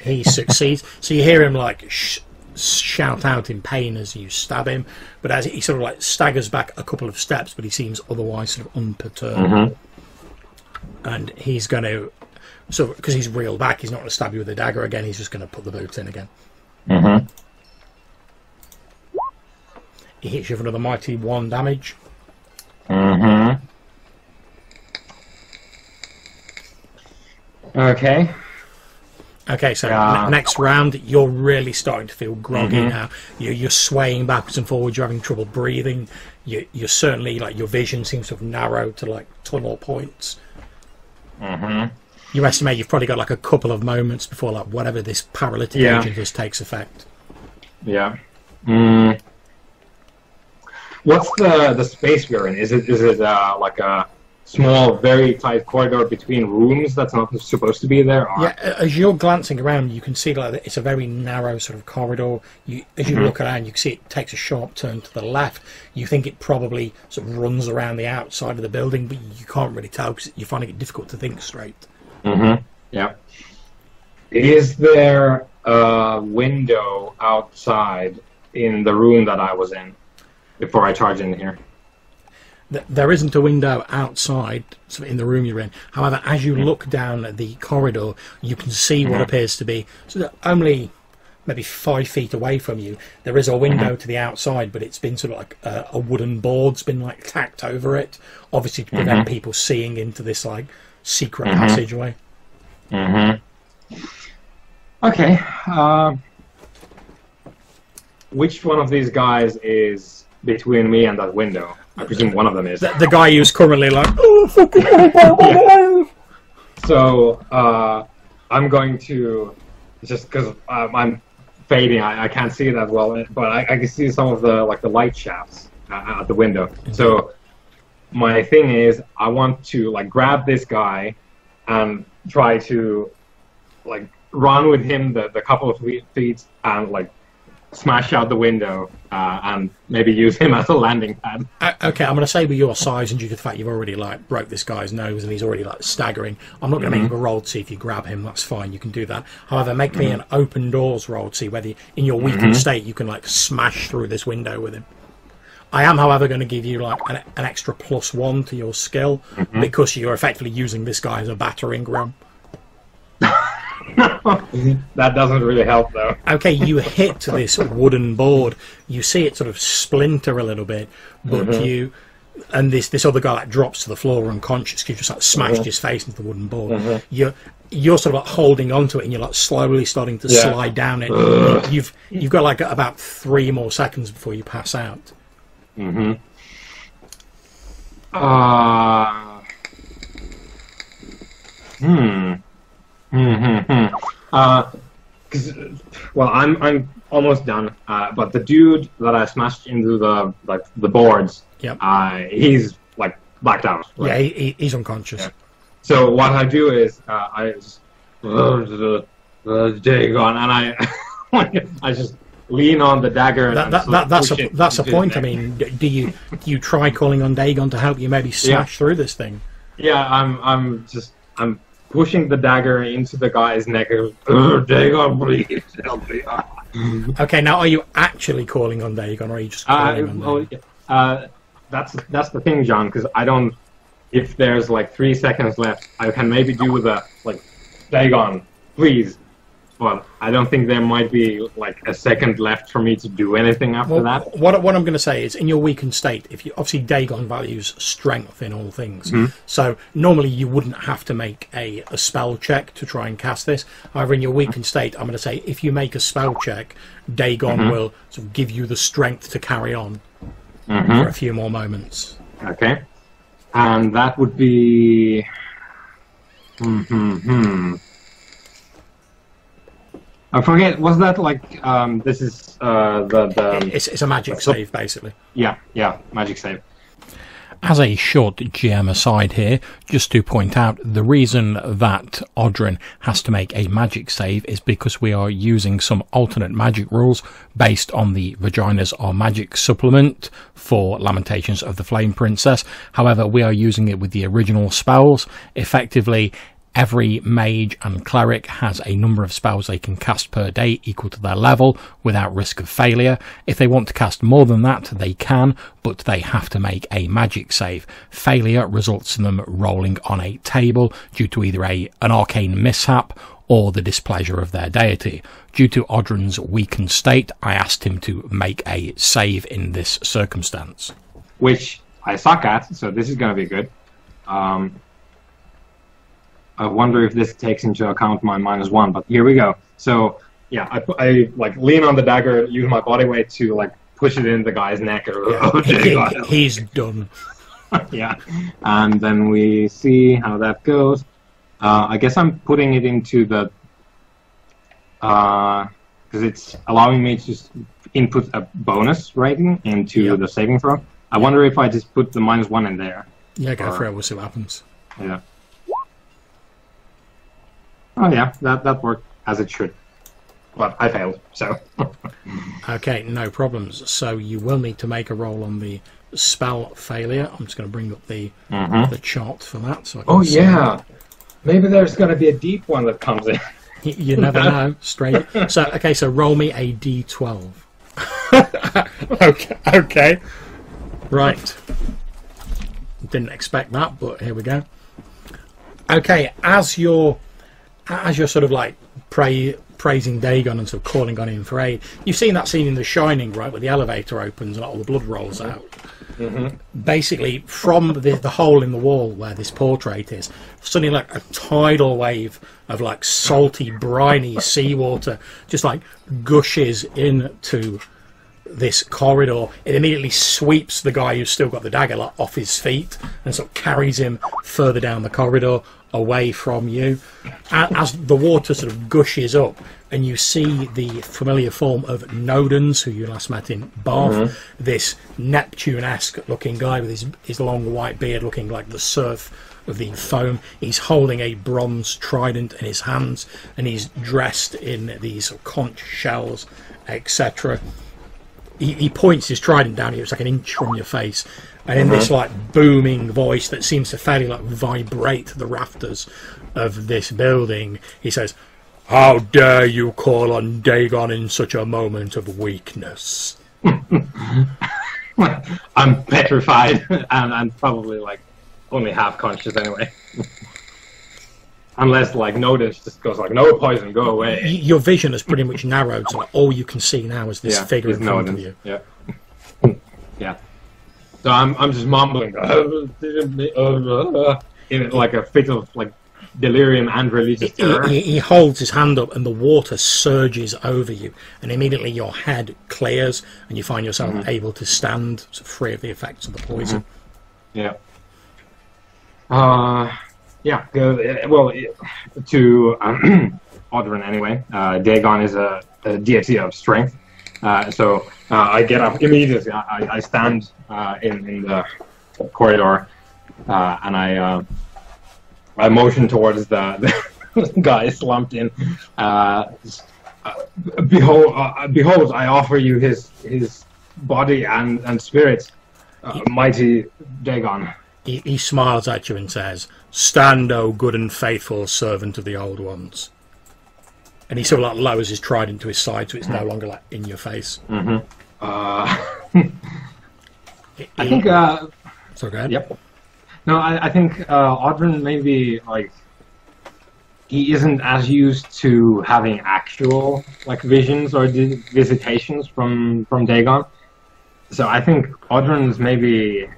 He succeeds. So you hear him like shout out in pain as you stab him, but as he sort of like staggers back a couple of steps, but he seems otherwise sort of unperturbed. And he's going to, so because he's reeled back, he's not going to stab you with a dagger again. He's just going to put the boot in again. He hits you for another mighty 1 damage. Okay. Okay, so next round, you're really starting to feel groggy now. You're swaying backwards and forwards. You're having trouble breathing. You're certainly like your vision seems to have narrowed to like tunnel points. You estimate you've probably got like a couple of moments before like whatever this paralytic agent is takes effect. Yeah. What's the space we're in? Is it like a small, very tight corridor between rooms that's not supposed to be there? Or? Yeah, as you're glancing around, you can see like it's a very narrow sort of corridor. As you look around, you can see it takes a sharp turn to the left. You think it probably sort of runs around the outside of the building, but you can't really tell because you're finding it difficult to think straight. Yeah. Is there a window outside in the room that I was in before I charge in here? There isn't a window outside sort of in the room you're in. However, as you look down the corridor, you can see what appears to be sort of only maybe 5 feet away from you. There is a window to the outside, but it's been sort of like a wooden board's been like tacked over it, obviously to prevent people seeing into this like secret passageway. Okay. Which one of these guys is between me and that window? I presume one of them is. The guy who's currently like, So, I'm going to, just because I'm fading, I can't see it as well, but I can see some of the light shafts out the window. So, my thing is, I want to like grab this guy and try to like run with him the couple of feet and like smash out the window and maybe use him as a landing pad. Okay, I'm going to say with your size and due to the fact you've already like broke this guy's nose and he's already like staggering, I'm not going to make you a roll to see if you grab him. That's fine, you can do that. However, make me an open doors roll to see whether in your weakened state you can like smash through this window with him. I am, however, going to give you like an extra +1 to your skill because you're effectively using this guy as a battering ram. That doesn't really help, though. Okay, you hit this wooden board. You see it sort of splinter a little bit, but and this other guy like drops to the floor unconscious because you just like smashed his face into the wooden board. You're sort of like holding onto it, and you're like slowly starting to slide down it. You've got like about 3 more seconds before you pass out. Well, I'm almost done. But the dude that I smashed into the boards, he's like blacked out. Right? Yeah, he's unconscious. Yeah. So what I do is I just Dagon, and I just lean on the dagger. That's a point. I mean, do you try calling on Dagon to help you maybe smash through this thing? Yeah, I'm pushing the dagger into the guy's neck. Dagon, please help me. Okay, now are you actually calling on Dagon, or are you just calling on Dagon? That's the thing, John, because I don't. If there's like 3 seconds left, I can maybe do the like, Dagon, please. But I don't think there might be like a second left for me to do anything after that. What I'm going to say is, in your weakened state, if you obviously Dagon values strength in all things, so normally you wouldn't have to make a spell check to try and cast this. However, in your weakened state, I'm going to say if you make a spell check, Dagon will sort of give you the strength to carry on for a few more moments. Okay, and that would be. I forget. Was that like this is It's a magic save, basically. Yeah, magic save. As a short GM aside here, just to point out, the reason that Odhran has to make a magic save is because we are using some alternate magic rules based on the Vaginas Are Magic supplement for Lamentations of the Flame Princess. However, we are using it with the original spells. Effectively, every mage and cleric has a number of spells they can cast per day equal to their level without risk of failure. If they want to cast more than that, they can, but they have to make a magic save. Failure results in them rolling on a table due to either an arcane mishap or the displeasure of their deity. Due to Odhran's weakened state, I asked him to make a save in this circumstance. Which I suck at, so this is going to be good. I wonder if this takes into account my -1, but here we go. So yeah, I like lean on the dagger, use my body weight to like push it in the guy's neck. He's done. Yeah, and then we see how that goes. I guess I'm putting it into the because it's allowing me to input a bonus rating into the saving throw. I wonder if I just put the -1 in there. Yeah, go for it. We'll see what happens. Yeah. Oh yeah, that worked as it should. But I failed, so. Okay, no problems. So you will need to make a roll on the spell failure. I'm just going to bring up the chart for that. So I can see that. Maybe there's going to be a deep one that comes in. You never know. Straight. So okay, so roll me a d12. Okay. Right. Didn't expect that, but here we go. Okay, as you're sort of like praising Dagon and sort of calling on him for aid, you've seen that scene in The Shining, right, where the elevator opens and all the blood rolls out. Basically, from the hole in the wall where this portrait is, suddenly like a tidal wave of like salty, briny seawater just like gushes into this corridor. It immediately sweeps the guy who's still got the dagger like, off his feet and sort of carries him further down the corridor away from you. As the water sort of gushes up and you see the familiar form of Nodens, who you last met in Bath, this Neptune-esque looking guy with his long white beard looking like the surf of the foam. He's holding a bronze trident in his hands and he's dressed in these conch shells, etc. He points his trident down. It's like an inch from your face, and in this like booming voice that seems to fairly like vibrate the rafters of this building, he says, "How dare you call on Dagon in such a moment of weakness?" I'm petrified and probably like only half conscious anyway. Unless, like, Nodens just goes like, "No poison, go away." Your vision is pretty much narrowed, so like, all you can see now is this figure in front of you. Yeah. Yeah. So I'm just mumbling, in like a fit of like delirium and religious terror. He holds his hand up and the water surges over you, and immediately your head clears and you find yourself able to stand free of the effects of the poison. Yeah. Yeah. Well, to Odhran anyway, Dagon is a deity of strength. So I get up immediately. I stand in the corridor and I motion towards the guy slumped in. Behold, I offer you his body and spirit, mighty Dagon. He smiles at you and says, "Stand, O good and faithful servant of the Old Ones." And he sort of like lowers his trident to his side, so it's no longer like in your face. I think. So go ahead. Yep. No, I think Odhran maybe like he isn't as used to having actual like visions or visitations from Dagon. So I think Odhran's maybe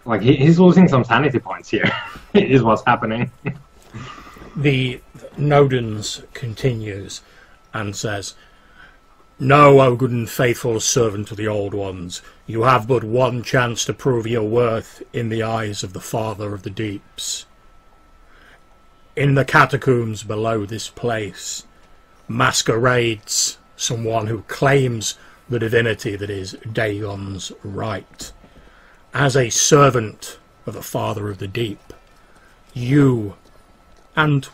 like he's losing some sanity points here. Is what's happening. The Nodens continues and says, "Know, O good and faithful servant of the Old Ones, you have but one chance to prove your worth in the eyes of the Father of the Deeps. In the catacombs below this place masquerades someone who claims the divinity that is Dagon's right. As a servant of the Father of the Deep, you and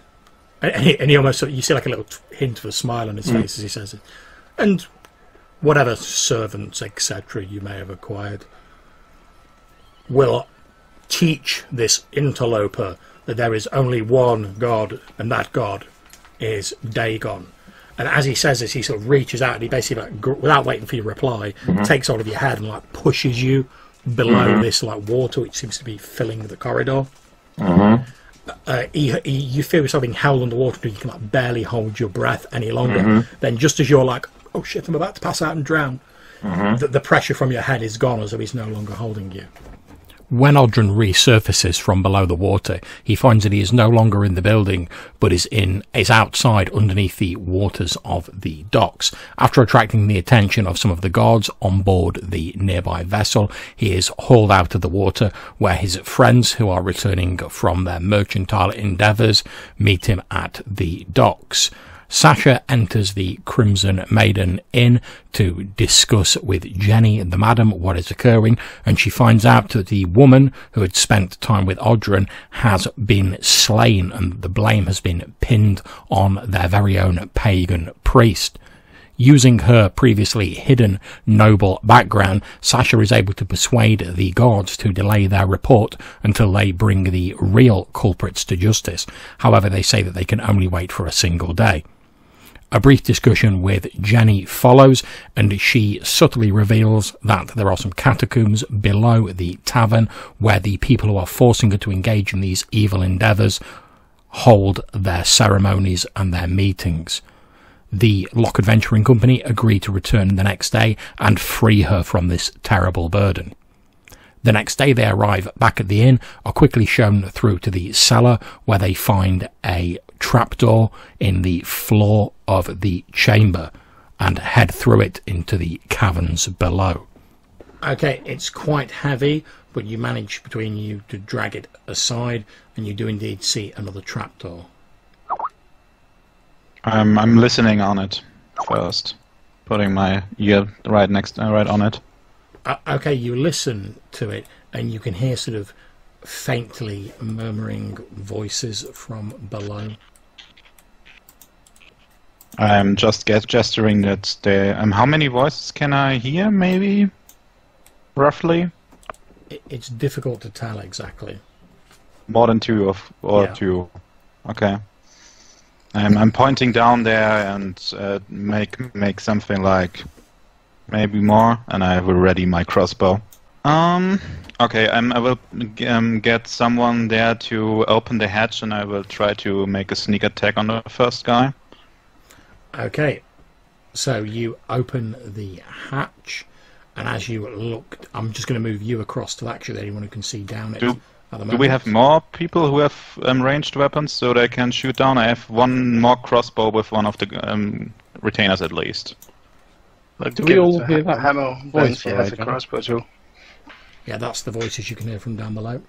he almost, you see like a little hint of a smile on his face as he says it, and whatever servants etc. you may have acquired, will teach this interloper that there is only one God, and that God is Dagon." And as he says this, he sort of reaches out and he basically, like, without waiting for your reply, takes hold of your head and like pushes you below this like water which seems to be filling the corridor. You feel yourself being held underwater until you can like barely hold your breath any longer. Then just as you're like, "Oh shit, I'm about to pass out and drown," the pressure from your head is gone as though he's no longer holding you. When Odhran resurfaces from below the water, he finds that he is no longer in the building, but is outside underneath the waters of the docks. After attracting the attention of some of the guards on board the nearby vessel, he is hauled out of the water, where his friends, who are returning from their mercantile endeavours, meet him at the docks. Sasha enters the Crimson Maiden inn to discuss with Jenny and the madam what is occurring, and she finds out that the woman who had spent time with Odhran has been slain, and the blame has been pinned on their very own pagan priest. Using her previously hidden noble background, Sasha is able to persuade the guards to delay their report until they bring the real culprits to justice. However, they say that they can only wait for a single day. A brief discussion with Jenny follows, and she subtly reveals that there are some catacombs below the tavern where the people who are forcing her to engage in these evil endeavours hold their ceremonies and their meetings. The Lock Adventuring Company agree to return the next day and free her from this terrible burden. The next day they arrive back at the inn, are quickly shown through to the cellar where they find a trapdoor in the floor of the chamber and head through it into the caverns below. Okay, it's quite heavy, but you manage between you to drag it aside, and you do indeed see another trapdoor. I'm listening on it first, putting my ear right on it. Okay, you listen to it, and you can hear sort of faintly murmuring voices from below. I'm just gesturing that there. How many voices can I hear? Maybe, roughly. It's difficult to tell exactly. More than two two. Okay. I'm pointing down there and make something like maybe more, and I will ready my crossbow. Okay, I will get someone there to open the hatch, and I will try to make a sneak attack on the first guy. Okay, so you open the hatch, And as you look, I'm just going to move you across to actually anyone who can see down it. Do we have more people who have ranged weapons so they can shoot down? I have one more crossbow with one of the retainers at least. Do we all hear that Hammer voice? She has a crossbow too. Yeah, that's the voices you can hear from down below.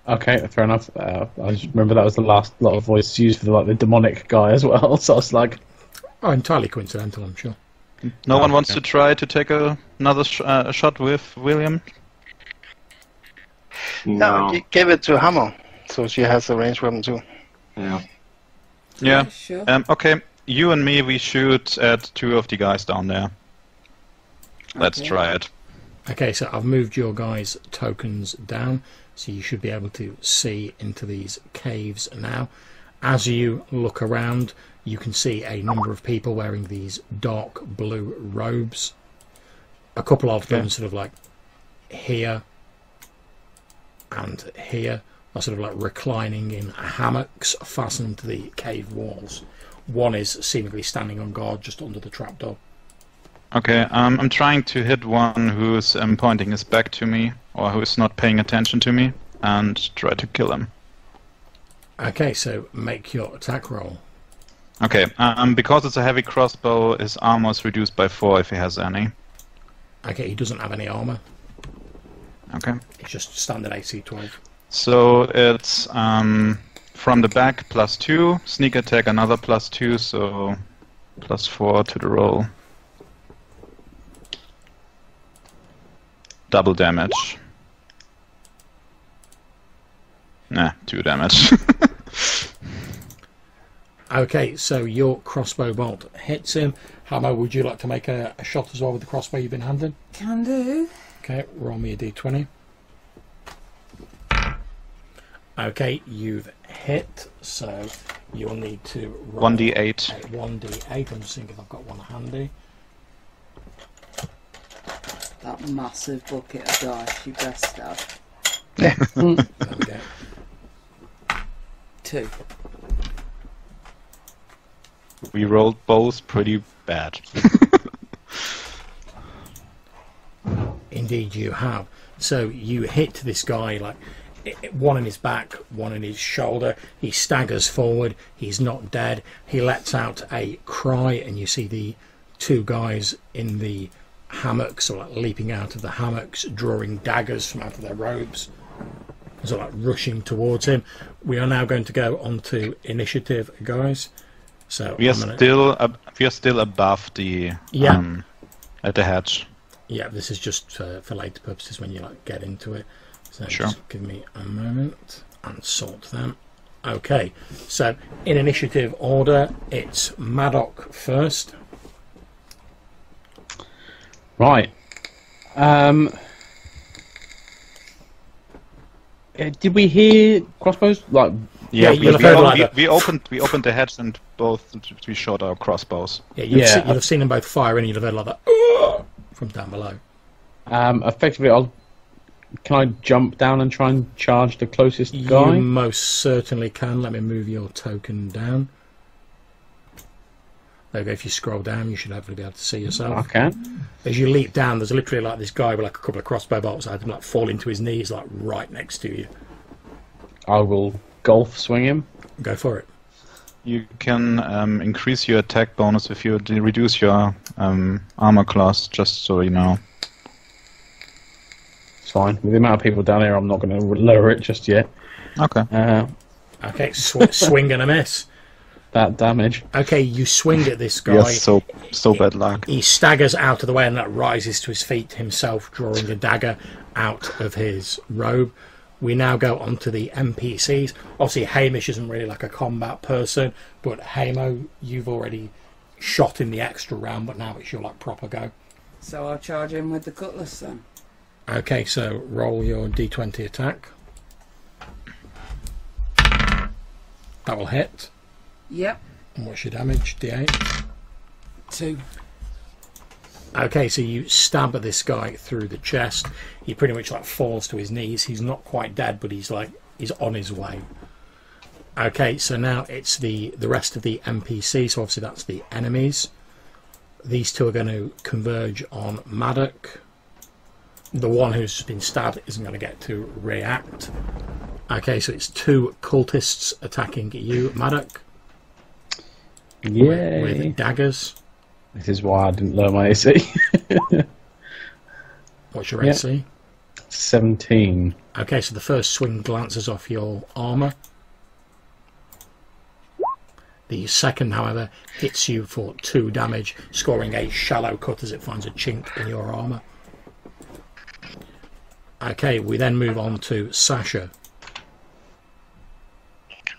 Okay, fair enough. I just remember that was the last lot of voice used for the demonic guy as well. So I was like, oh, entirely coincidental, I'm sure. No one wants to try to take another shot with William? No, give it to Hammer, so she has a ranged weapon too. Yeah. Yeah. Sure. Okay, you and me, we shoot at 2 of the guys down there. Let's Okay. try it. Okay, so I've moved your guys' tokens down, so you should be able to see into these caves now. As you look around, you can see a number of people wearing these dark blue robes. A couple of them sort of like here and here are sort of like reclining in hammocks fastened to the cave walls. One is seemingly standing on guard just under the trapdoor. Okay, I'm trying to hit one who's pointing his back to me, or who's not paying attention to me, and try to kill him. Okay, so make your attack roll. Okay, because it's a heavy crossbow, his armor is reduced by 4 if he has any. Okay, he doesn't have any armour. Okay. It's just standard AC 12. So it's from the back +2, sneak attack another +2, so +4 to the roll. Double damage. Nah, 2 damage. Okay, so your crossbow bolt hits him. Hammer, would you like to make a shot as well with the crossbow you've been handed? Can do. Okay, roll me a d20. Okay, you've hit, so you'll need to roll 1d8. a 1d8. I'm just seeing if I've got one handy. That massive bucket of dice you best have. There we go. 2. We rolled both pretty bad. Indeed you have. So you hit this guy, like one in his back, one in his shoulder. He staggers forward. He's not dead. He lets out a cry, and you see the 2 guys in the hammocks, or like leaping out of the hammocks, drawing daggers from out of their robes, so like rushing towards him. We are now going to go on to initiative, guys. So We are still above the at the hatch. Yeah, this is just for later purposes when you like get into it. So Sure. just give me a moment and sort them. Okay, so in initiative order, it's Maddock first. right. Did we hear crossbows? Like, Yeah, you'll have heard like we opened the hatch and we shot our crossbows. yeah, you'll Yeah. you'll have seen them both fire, and you'll have heard like that "Ugh!" from down below. effectively, can I jump down and try and charge the closest You guy? most certainly can. Let me move your token down. There we go. If you scroll down, you should hopefully be able to see yourself. I can. As you leap down, there's literally like this guy with like a couple of crossbow bolts. I had him like fall into his knees, like right next to you. I will golf swing him. Go for it. You can increase your attack bonus if you reduce your armor class, just so you know. It's fine. With the amount of people down here, I'm not going to lower it just yet. Okay. Okay, swing and a miss. That damage. Okay, you swing at this guy. Yes, so bad luck. He staggers out of the way and that rises to his feet himself, drawing a dagger out of his robe. We now go on to the NPCs. Obviously, Hamish isn't really like a combat person, but Hamo, you've already shot in the extra round, but now it's your like proper go. So I'll charge him with the cutlass then. Okay, so roll your d20 attack. That will hit. Yep. And what's your damage? D8. 2. Okay, so you stab at this guy through the chest. He pretty much like falls to his knees. He's not quite dead, but he's on his way. Okay, so now it's the rest of the NPC. So obviously that's the enemies. These two are going to converge on Maddock. The one who's been stabbed isn't going to get to react. Okay, so it's 2 cultists attacking you, Maddock. Yay. With daggers. This is why I didn't learn my AC. What's your AC? 17. Okay, so the first swing glances off your armour. The second, however, hits you for 2 damage, scoring a shallow cut as it finds a chink in your armour. Okay, we then move on to Sasha.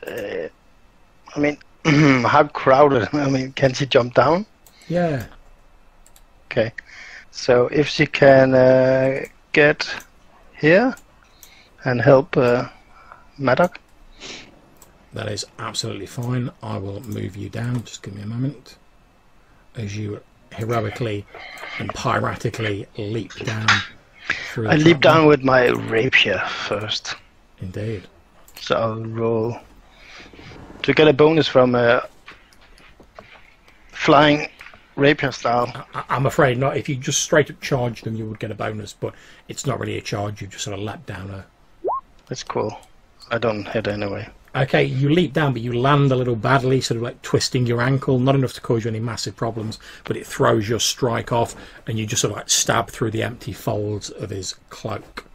I mean, how crowded? I mean, can she jump down? Yeah. Okay. So if she can get here and help Maddock. That is absolutely fine. I will move you down. Just give me a moment. As you heroically and piratically leap down through. I leap down with my rapier first. Indeed. So I'll roll to get a bonus from flying rapier style. I'm afraid not. If you just straight up charged them, you would get a bonus, but it's not really a charge. You just sort of leapt down a. That's cool. I don't hit anyway. Okay, you leap down, but you land a little badly, sort of like twisting your ankle. Not enough to cause you any massive problems, but it throws your strike off, and you just sort of like stab through the empty folds of his cloak.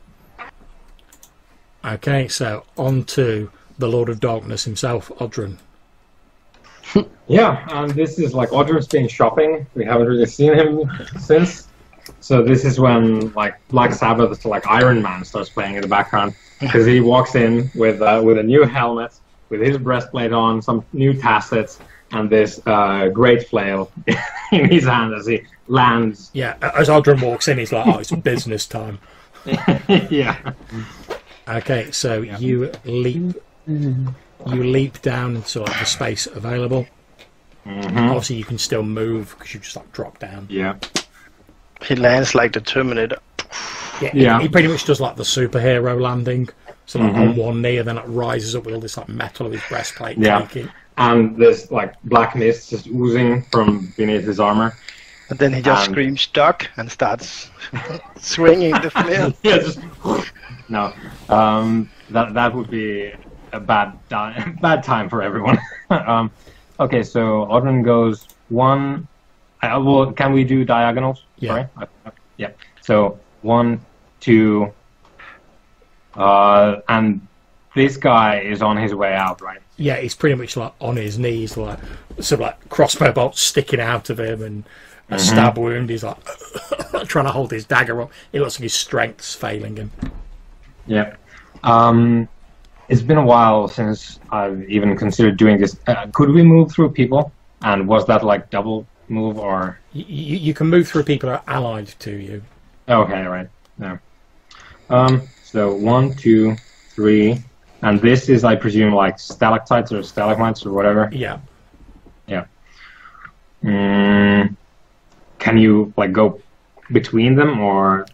Okay, so on to the Lord of Darkness himself, Odhran. Yeah, and this is like Odhran's been shopping. We haven't really seen him since. So this is when like Black Sabbath, like Iron Man, starts playing in the background. Because he walks in with a new helmet, with his breastplate on, some new tassets, and this great flail in his hand as he lands. Yeah, as Odhran walks in, he's like, "Oh, it's business time." Yeah. Okay, so you leap down into like the space available. Obviously, you can still move because you just like drop down. Yeah. He lands like the Terminator. Yeah, he pretty much does like the superhero landing, so like on one knee, and then it rises up with all this like metal of his breastplate. Yeah, and there's like black mist just oozing from beneath his armor. And then he just screams "duck" and starts swinging the flail. Yeah, just no. That would be a bad time for everyone. Okay, so Odhran goes 1. Well, can we do diagonals? Yeah. Sorry. Yeah. So 1, 2, and this guy is on his way out, right? Yeah, he's pretty much like on his knees, like sort of like crossbow bolts sticking out of him, and a stab wound. He's like trying to hold his dagger up. It looks like his strength's failing him. Yeah. It's been a while since I've even considered doing this. Could we move through people? And was that like double move or? You can move through people who are allied to you. Okay, right. No. So 1, 2, 3, and this is, I presume, like stalactites or stalagmites or whatever. Yeah. Yeah. Can you like go between them, or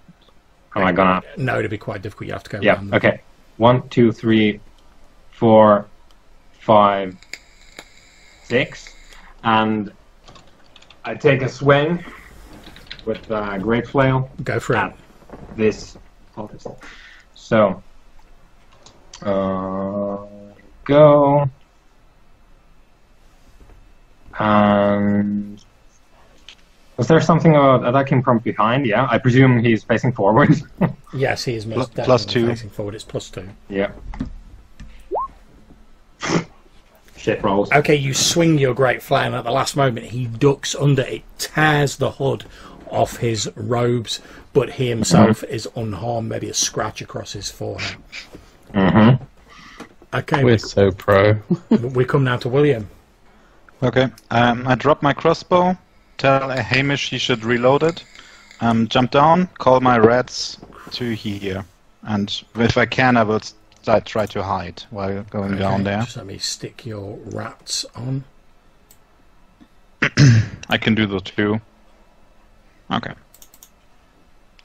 am I gonna? No, it'd be quite difficult. You have to go. Yeah. Around them. Okay. 1, 2, 3, 4, 5, 6, and I take a swing with great flail. Go for it. This. So, go. And was there something attacking from behind? Yeah, I presume he's facing forward. Yes, he is most Plus definitely 2. facing forward. It's +2. Yeah. Shit rolls. Okay, you swing your great flail, and at the last moment he ducks under. It tears the hood off his robes, but he himself is unharmed. Maybe a scratch across his forehead. Okay, We're so pro. we come now to William. Okay, I drop my crossbow, tell Hamish he should reload it, jump down, call my rats to here, and if I can I will try to hide while going down there. Just let me stick your rats on. I can do that too. Okay.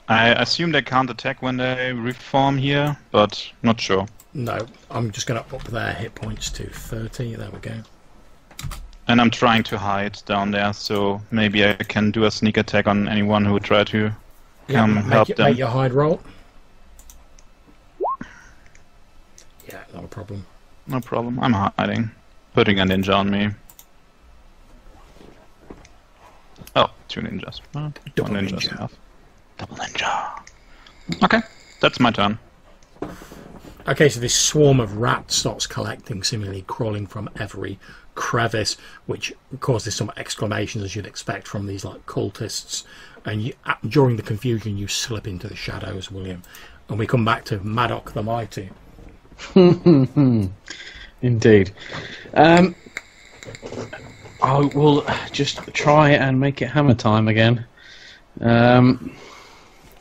I assume they can't attack when they reform here, but not sure. No, I'm just going to up their hit points to 30. There we go. And I'm trying to hide down there, so maybe I can do a sneak attack on anyone who would try to come help them. Make your hide roll. Yeah, not a problem. No problem. I'm hiding. Putting a ninja on me. Oh, 2 ninjas. Double One ninja's ninja. enough. Double ninja. Okay, that's my turn. Okay, so this swarm of rats starts collecting, seemingly crawling from every crevice, which causes some exclamations, as you'd expect from these like cultists. And you, during the confusion, you slip into the shadows, William. And we come back to Maddock the Mighty. Indeed. I will just try and make it hammer time again. Are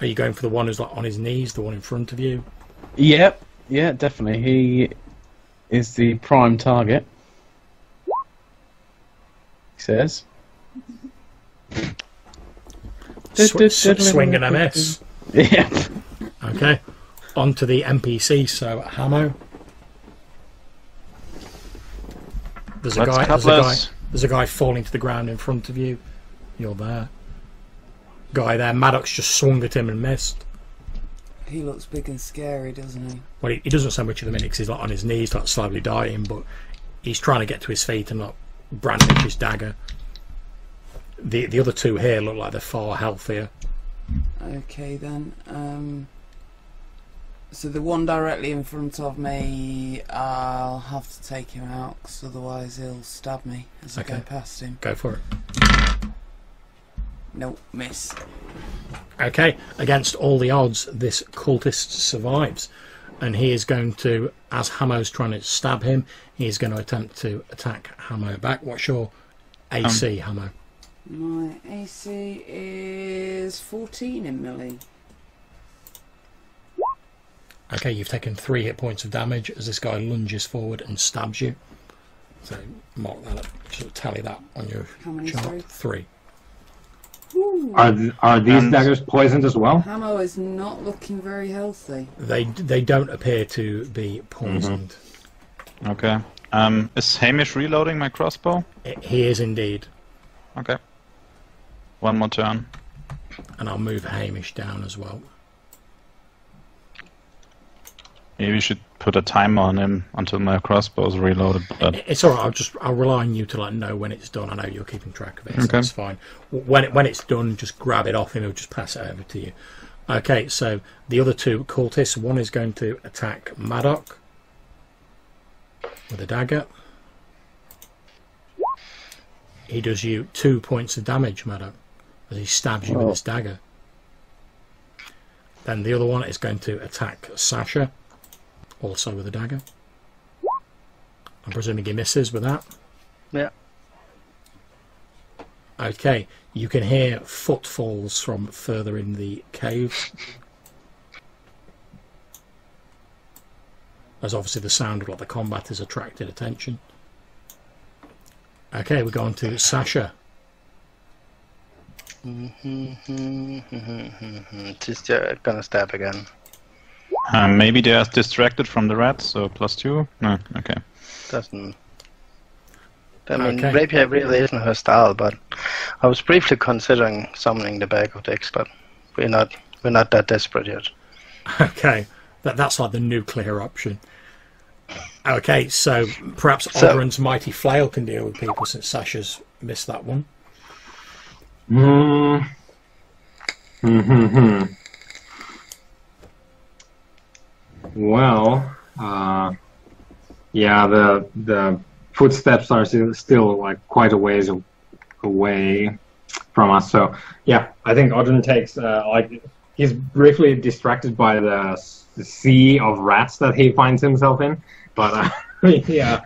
you going for the one who's like on his knees, the one in front of you? Yep, yeah, definitely. He is the prime target. He says. Swing and a miss. Yeah. Okay. On to the NPC, so Hamo. There's a guy falling to the ground in front of you. You're there. Guy there, Maddox just swung at him and missed. He looks big and scary, doesn't he? Well, he doesn't so much at the minute because he's like on his knees, like slowly dying, but he's trying to get to his feet and like brandish his dagger. The other two here look like they're far healthier. Okay then. So the one directly in front of me, I'll have to take him out, because otherwise he'll stab me as I go past him. Go for it. Nope, miss. Okay, against all the odds, this cultist survives. And he is going to, as Hamo's trying to stab him, he is going to attempt to attack Hamo back. What's your AC, Hamo? My AC is 14 in melee. Okay, you've taken 3 hit points of damage as this guy lunges forward and stabs you. So mark that up, sort of tally that on your chart. 3. Are these daggers poisoned as well? Hamo is not looking very healthy. They don't appear to be poisoned. Okay. Is Hamish reloading my crossbow? He is indeed. Okay. One more turn. And I'll move Hamish down as well. Maybe we should put a timer on him until my crossbow's reloaded. But it's alright. I'll rely on you to like know when it's done. I know you're keeping track of it, so that's fine. When it's done, just grab it off him. He'll just pass it over to you. Okay, so the other two cultists. One is going to attack Maddock with a dagger. He does you 2 points of damage, Maddock, as he stabs you with his dagger. Then the other one is going to attack Sasha, also with a dagger. I'm presuming he misses with that. Yeah. Okay, you can hear footfalls from further in the cave. As obviously the sound of like the combat has attracted attention. Okay, we're going to Sasha. Just gonna stab again. Maybe they are distracted from the rats, so +2? No, okay. Doesn't. I mean, rapier really isn't her style, but I was briefly considering summoning the bag of dicks, but we're not that desperate yet. Okay, that's like the nuclear option. Okay, so perhaps Odhran's mighty flail can deal with people since Sasha's missed that one. Well, yeah, the footsteps are still like quite a ways away from us. So yeah, I think Odhran takes like he's briefly distracted by the sea of rats that he finds himself in, but yeah,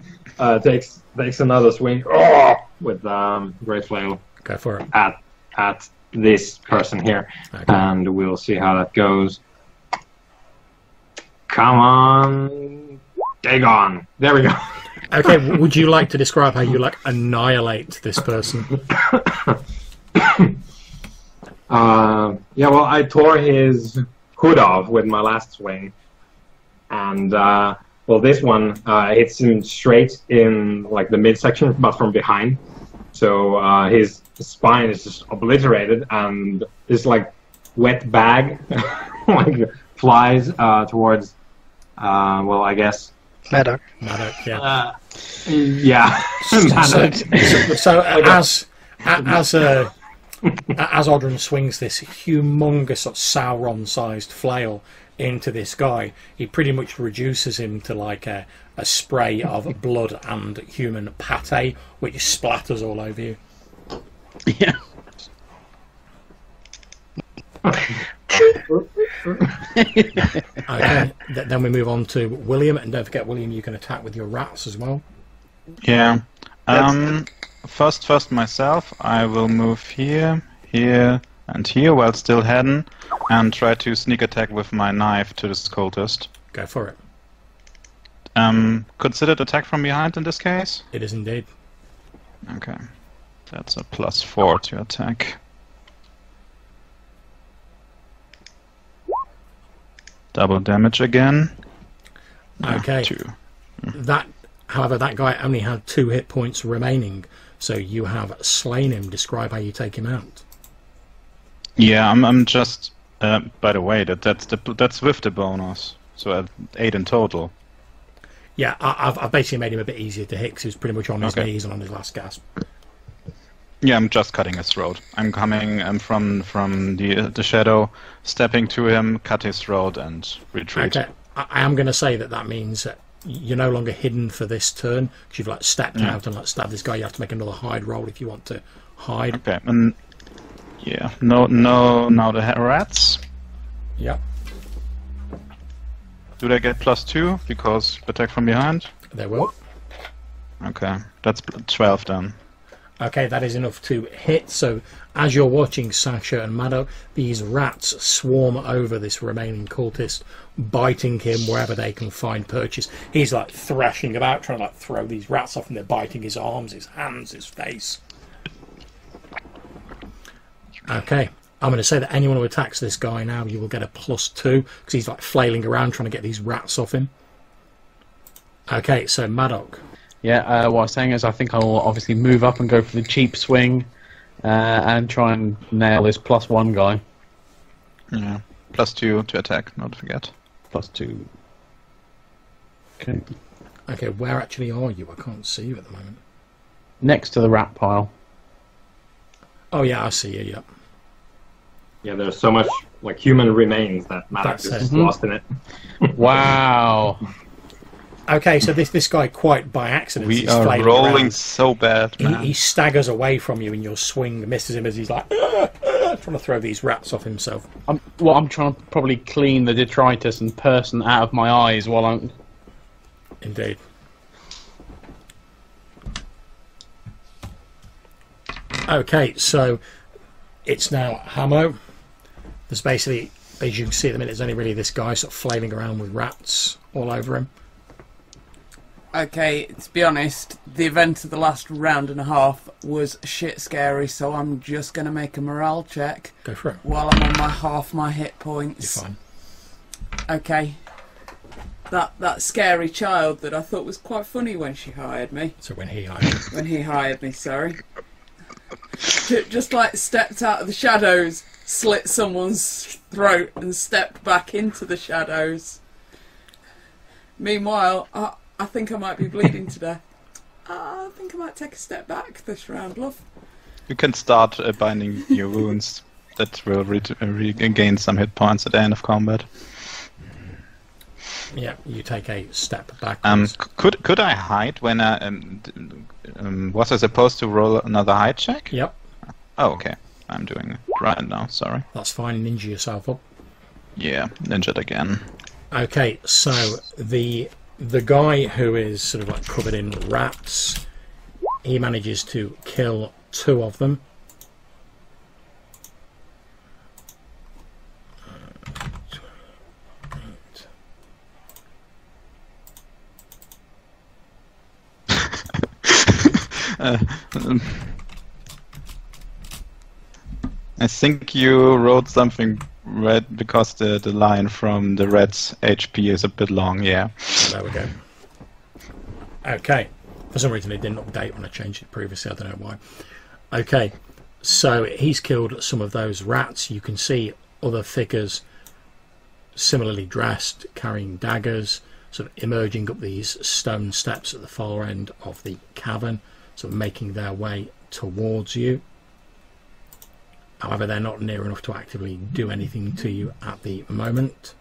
takes another swing with great flail. Go for it. At this person here, and we'll see how that goes. Come on, Dagon. There we go. Okay, would you like to describe how you like annihilate this person? Yeah, well, I tore his hood off with my last swing, and well, this one hits him straight in like the midsection, but from behind. So his spine is just obliterated, and it's like wet bag like flies towards well, I guess Maddox. Yeah. yeah. So as Odhran swings this humongous sort of Sauron-sized flail into this guy, he pretty much reduces him to like a spray of blood and human pate, which splatters all over you. Yeah. Okay, then we move on to William, and don't forget, William, you can attack with your rats as well. Yeah. First myself, I will move here, here, and here while still hidden, and try to sneak attack with my knife to this cultist. Go for it. Considered attack from behind in this case? It is indeed. Okay. That's a +4 to attack. Double damage again. Okay. 2. However, that guy only had 2 hit points remaining, so you have slain him. Describe how you take him out. Yeah, I'm just. By the way, that's with the bonus, so 8 in total. Yeah, I've basically made him a bit easier to hit because he was pretty much on his Okay. knees and on his last gasp. Yeah, I'm just cutting his throat. I'm coming from the shadow, stepping to him, cut his throat, and retreat. Okay, I am going to say that means that you're no longer hidden for this turn because you've like stepped out and like stabbed this guy. You have to make another hide roll if you want to hide. Okay, and yeah, no, now the rats. Yep, Do they get +2 because attack from behind? they will. Okay, that's 12 then. Okay, that is enough to hit. So as you're watching Sasha and Maddox, these rats swarm over this remaining cultist, biting him wherever they can find purchase. He's like thrashing about, trying to like throw these rats off, and they're biting his arms, his hands, his face. Okay, I'm going to say that anyone who attacks this guy now, you will get a +2 because he's like flailing around trying to get these rats off him. Okay, so Maddox. Yeah, what I was saying is I think I'll obviously move up and go for the cheap swing and try and nail this +1 guy. Yeah, +2 to attack, not to forget. +2. Okay. Okay, where actually are you? I can't see you at the moment. Next to the rat pile. Oh yeah, I see you, yep. Yeah, there's so much like human remains that Maddox That's is it. lost in it. Wow. Okay, so this guy, quite by accident, We is are flailing rolling around. so bad, man. He staggers away from you, and your swing misses him as he's like trying to throw these rats off himself. I'm trying to probably clean the detritus and person out of my eyes while I'm... Indeed. Okay, so it's now Hamo. There's basically, as you can see at the minute, there's only really this guy sort of flailing around with rats all over him. Okay, to be honest, the event of the last round and a half was shit scary, so I'm just going to make a morale check Go for it. while I'm on half my hit points. You're fine. Okay. That scary child that I thought was quite funny when she hired me. So when he hired you. When he hired me, sorry. Just like stepped out of the shadows, slit someone's throat and stepped back into the shadows. Meanwhile, I think I might be bleeding to death. I think I might take a step back this round, love. You can start binding your wounds. That will regain some hit points at the end of combat. Yeah, you take a step back. Could I hide when I was I supposed to roll another hide check? Yep, Oh, okay. I'm doing it right now. Sorry. that's fine. Ninja yourself up. Yeah, ninja again. Okay, so the guy who is sort of like covered in rats, he manages to kill 2 of them. I think you wrote something red because the line from the red's HP is a bit long, yeah. There we go. Okay. For some reason it didn't update when I changed it previously. I don't know why. Okay. So he's killed some of those rats. You can see other figures similarly dressed, carrying daggers, sort of emerging up these stone steps at the far end of the cavern, sort of making their way towards you. However, they're not near enough to actively do anything to you at the moment.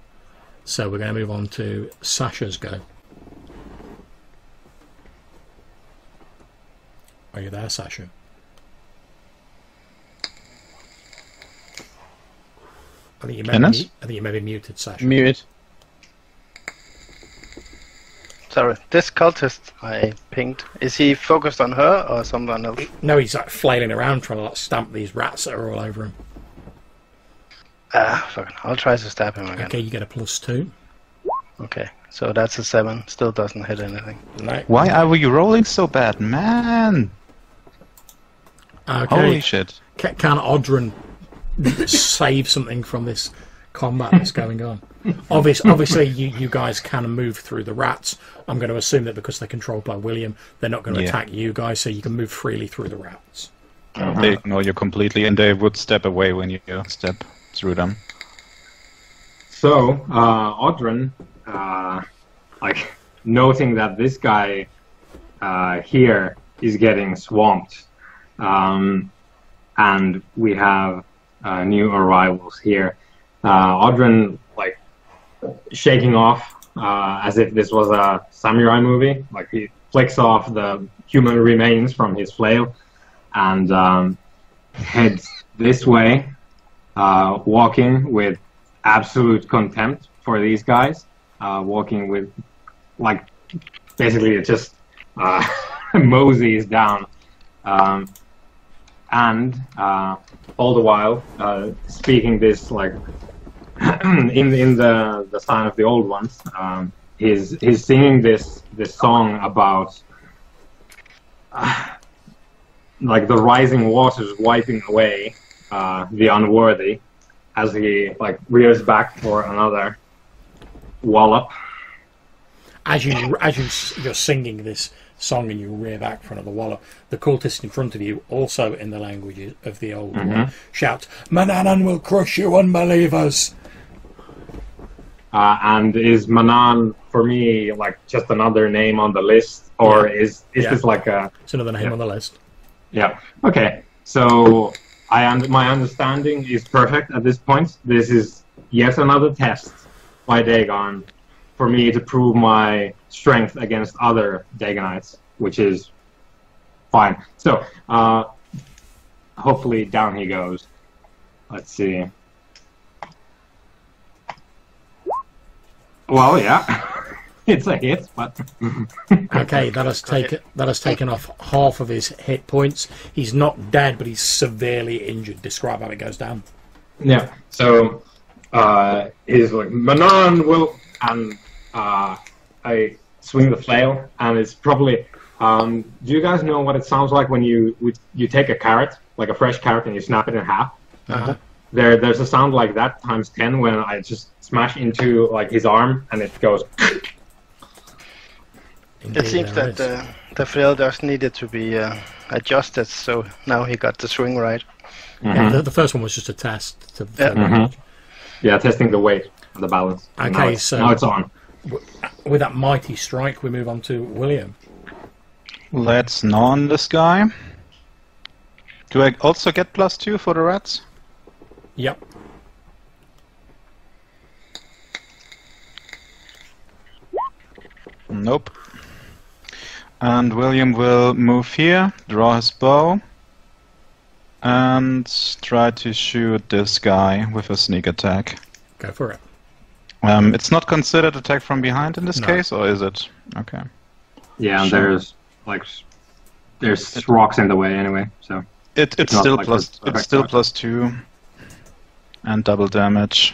So we're going to move on to Sasha's go. Are you there, Sasha? I think you may be muted, Sasha. Muted. Sorry, this cultist I pinged, is he focused on her or someone else? No, he's like flailing around trying to like stamp these rats that are all over him. Fuck it. I'll try to stab him again. Okay, you get a +2. Okay, so that's a 7. Still doesn't hit anything. No. Why are we rolling so bad, man? Okay. Holy shit. Can Odhran save something from this combat that's going on? Obviously, you guys can move through the rats. I'm going to assume that because they're controlled by William, they're not going to attack you guys, so you can move freely through the rats. They ignore you completely, and they would step away when you step through them. So, Odhran, like, noting that this guy here is getting swamped, and we have new arrivals here. Odhran, like, shaking off as if this was a samurai movie. Like, he flicks off the human remains from his flail and heads this way, walking with absolute contempt for these guys, walking with, like, basically it just moseys down, and all the while speaking this, like, in the sign of the old ones, he's singing this song about like the rising waters wiping away the unworthy, as he, like, rears back for another wallop. As you're singing this song and you rear back for another wallop, the cultist in front of you, also in the language of the old one, shouts, "Mananan will crush you, unbelievers!" And is Manan, for me, like, just another name on the list, or is this like a... It's another name on the list. Yeah. Okay. So my understanding is perfect at this point. This is yet another test by Dagon for me to prove my strength against other Dagonites, which is fine. So hopefully down he goes. Let's see. Well, yeah. It's a hit, but okay, that has taken off half of his hit points. He's not dead, but he's severely injured. Describe how it goes down. Yeah. So he's like, Manon will, and I swing the flail, and it's probably. Do you guys know what it sounds like when you take a carrot, like a fresh carrot, and you snap it in half? There's a sound like that times 10 when I just smash into, like, his arm, and it goes. It seems that the flail just needed to be adjusted, so now he got the swing right. Yeah, the first one was just a test. Yeah, testing the weight and the balance. Okay, now it's on. With that mighty strike, we move on to William. Let's gnaw on this guy. Do I also get +2 for the rats? Yep. Nope. And William will move here, draw his bow, and try to shoot this guy with a sneak attack. Go for it. It's not considered attack from behind in this case, or is it? Okay. Yeah, and there's rocks in the way anyway, so it's still like +2 and double damage.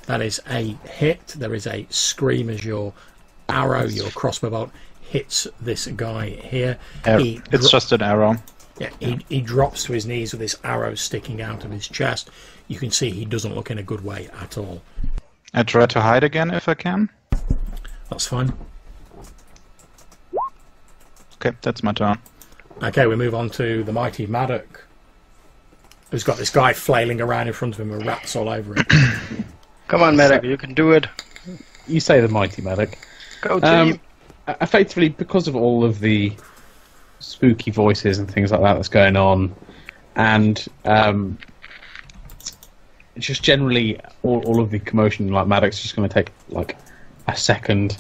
That is a hit. There is a scream as your arrow, your crossbow bolt, hits this guy here. It's just an arrow. Yeah, he drops to his knees with this arrow sticking out of his chest. You can see he doesn't look in a good way at all. I try to hide again if I can. That's fine. Okay, that's my turn. Okay, we move on to the mighty Maddock. who's got this guy flailing around in front of him with rats all over him. Come on, medic, you can do it. You say the mighty medic. Go team. Effectively, because of all of the spooky voices and things like that that's going on, and just generally all of the commotion, like Maddox just going to take like a second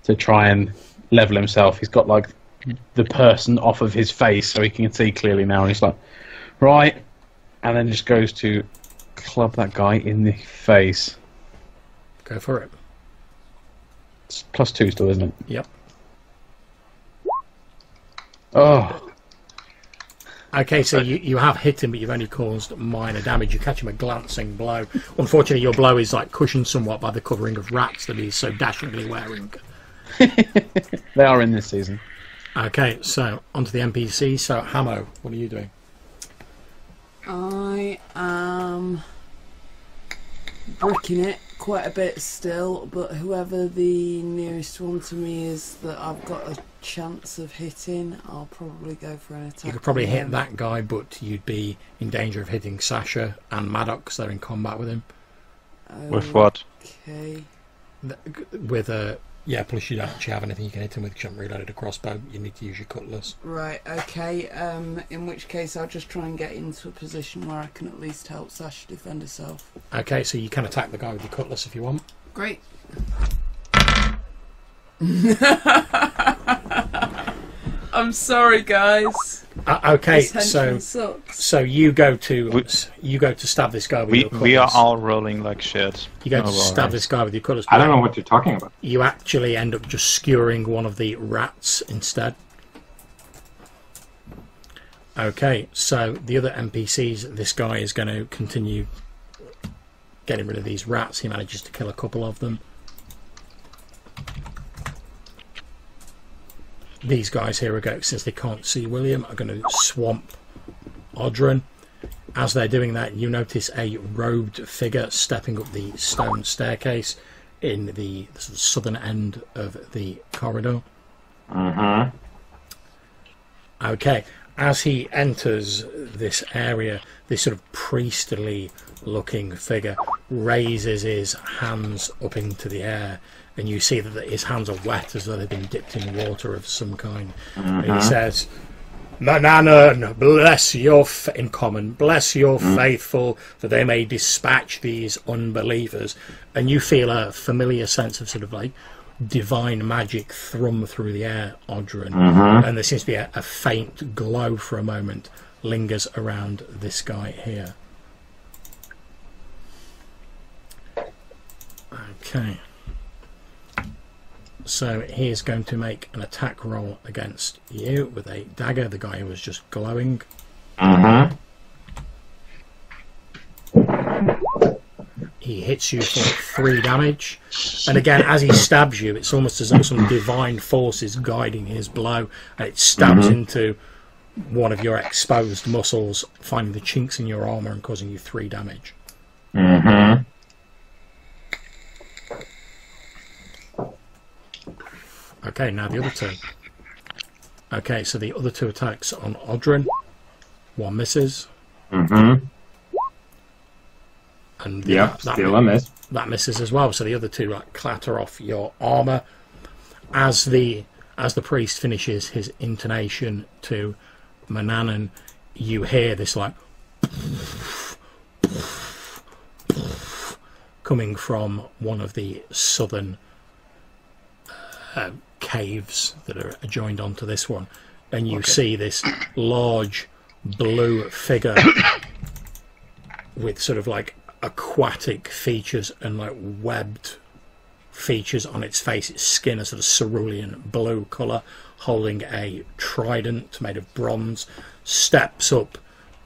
to try and level himself. He's got like the person off of his face so he can see clearly now, and he's like, right, and then just goes to club that guy in the face. Go for it. It's +2 still, isn't it? Yep. Oh. Okay, so you have hit him, but you've only caused minor damage. You catch him a glancing blow. Unfortunately, your blow is like cushioned somewhat by the covering of rats that he's so dashingly wearing. They are in this season. Okay, so onto the NPC. So Hamo, what are you doing? I am bricking it quite a bit still, but whoever the nearest one to me is that I've got a chance of hitting, I'll probably go for an attack. You could probably on hit him. that guy, but you'd be in danger of hitting Sasha and Maddox. They're in combat with him. With what? Okay. With a yeah, plus you don't actually have anything you can hit him with because you haven't reloaded a crossbow. You need to use your cutlass. Right, okay. In which case I'll just try and get into a position where I can at least help Sasha defend herself. Okay, so you can attack the guy with your cutlass if you want. Great. I'm sorry, guys. Okay, This henchman sucks. so you go to stab this guy with your cutlass. We are all rolling like shit. You go to Oh, stab alright. this guy with your cutlass. I don't know what you're talking about. You actually end up just skewering one of the rats instead. Okay, so the other NPCs, this guy is going to continue getting rid of these rats. He manages to kill a couple of them. These guys here, since they can't see William, are going to swamp Odhran. As they're doing that, you notice a robed figure stepping up the stone staircase in the sort of southern end of the corridor. Okay, as he enters this area, this sort of priestly looking figure raises his hands up into the air, and you see that his hands are wet as though they've been dipped in water of some kind. And he says, Mananan, bless your in common, bless your faithful, that they may dispatch these unbelievers. And you feel a familiar sense of sort of like divine magic thrum through the air, Odhran. And there seems to be a faint glow for a moment lingers around this guy here. Okay. So he is going to make an attack roll against you with a dagger, the guy who was just glowing. He hits you for 3 damage. And again, as he stabs you, it's almost as though some divine force is guiding his blow, and it stabs into one of your exposed muscles, finding the chinks in your armour and causing you 3 damage. Okay, now the other 2. Okay, so the other 2 attacks on Odhran. 1 misses. And Still a miss. That misses as well. So the other 2 like clatter off your armour. As the priest finishes his intonation to Mananan, you hear this like coming from one of the southern caves that are joined onto this one, and you see this large blue figure with sort of like aquatic features and like webbed features on its face. Its skin is sort of cerulean blue colour, holding a trident made of bronze, steps up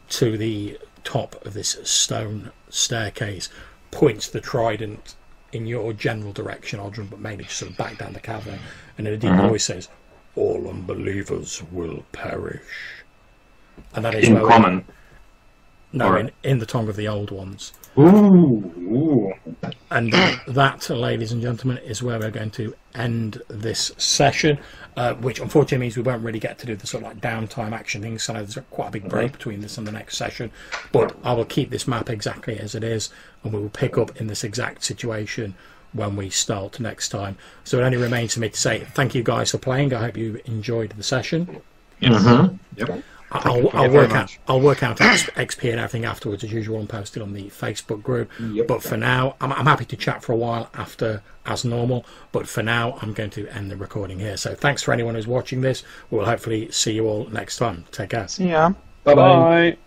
to the top of this stone staircase, points the trident in your general direction, Odhran, but mainly just sort of back down the cavern, and in a deep voice says, "All unbelievers will perish." And that is In common. No, Or- in the tongue of the old ones. Ooh. And that, ladies and gentlemen, is where we're going to end this session, which unfortunately means we won't really get to do the sort of like downtime action things, so there's quite a big break between this and the next session. But I will keep this map exactly as it is, and we will pick up in this exact situation when we start next time. So it only remains for me to say thank you guys for playing. I hope you enjoyed the session. Mm-hmm. Yep. I'll work out XP and everything afterwards as usual and post it on the Facebook group. Yep. But for now, I'm happy to chat for a while after as normal. But for now, I'm going to end the recording here. So thanks for anyone who's watching this. We'll hopefully see you all next time. Take care. See ya. Bye-bye. Bye.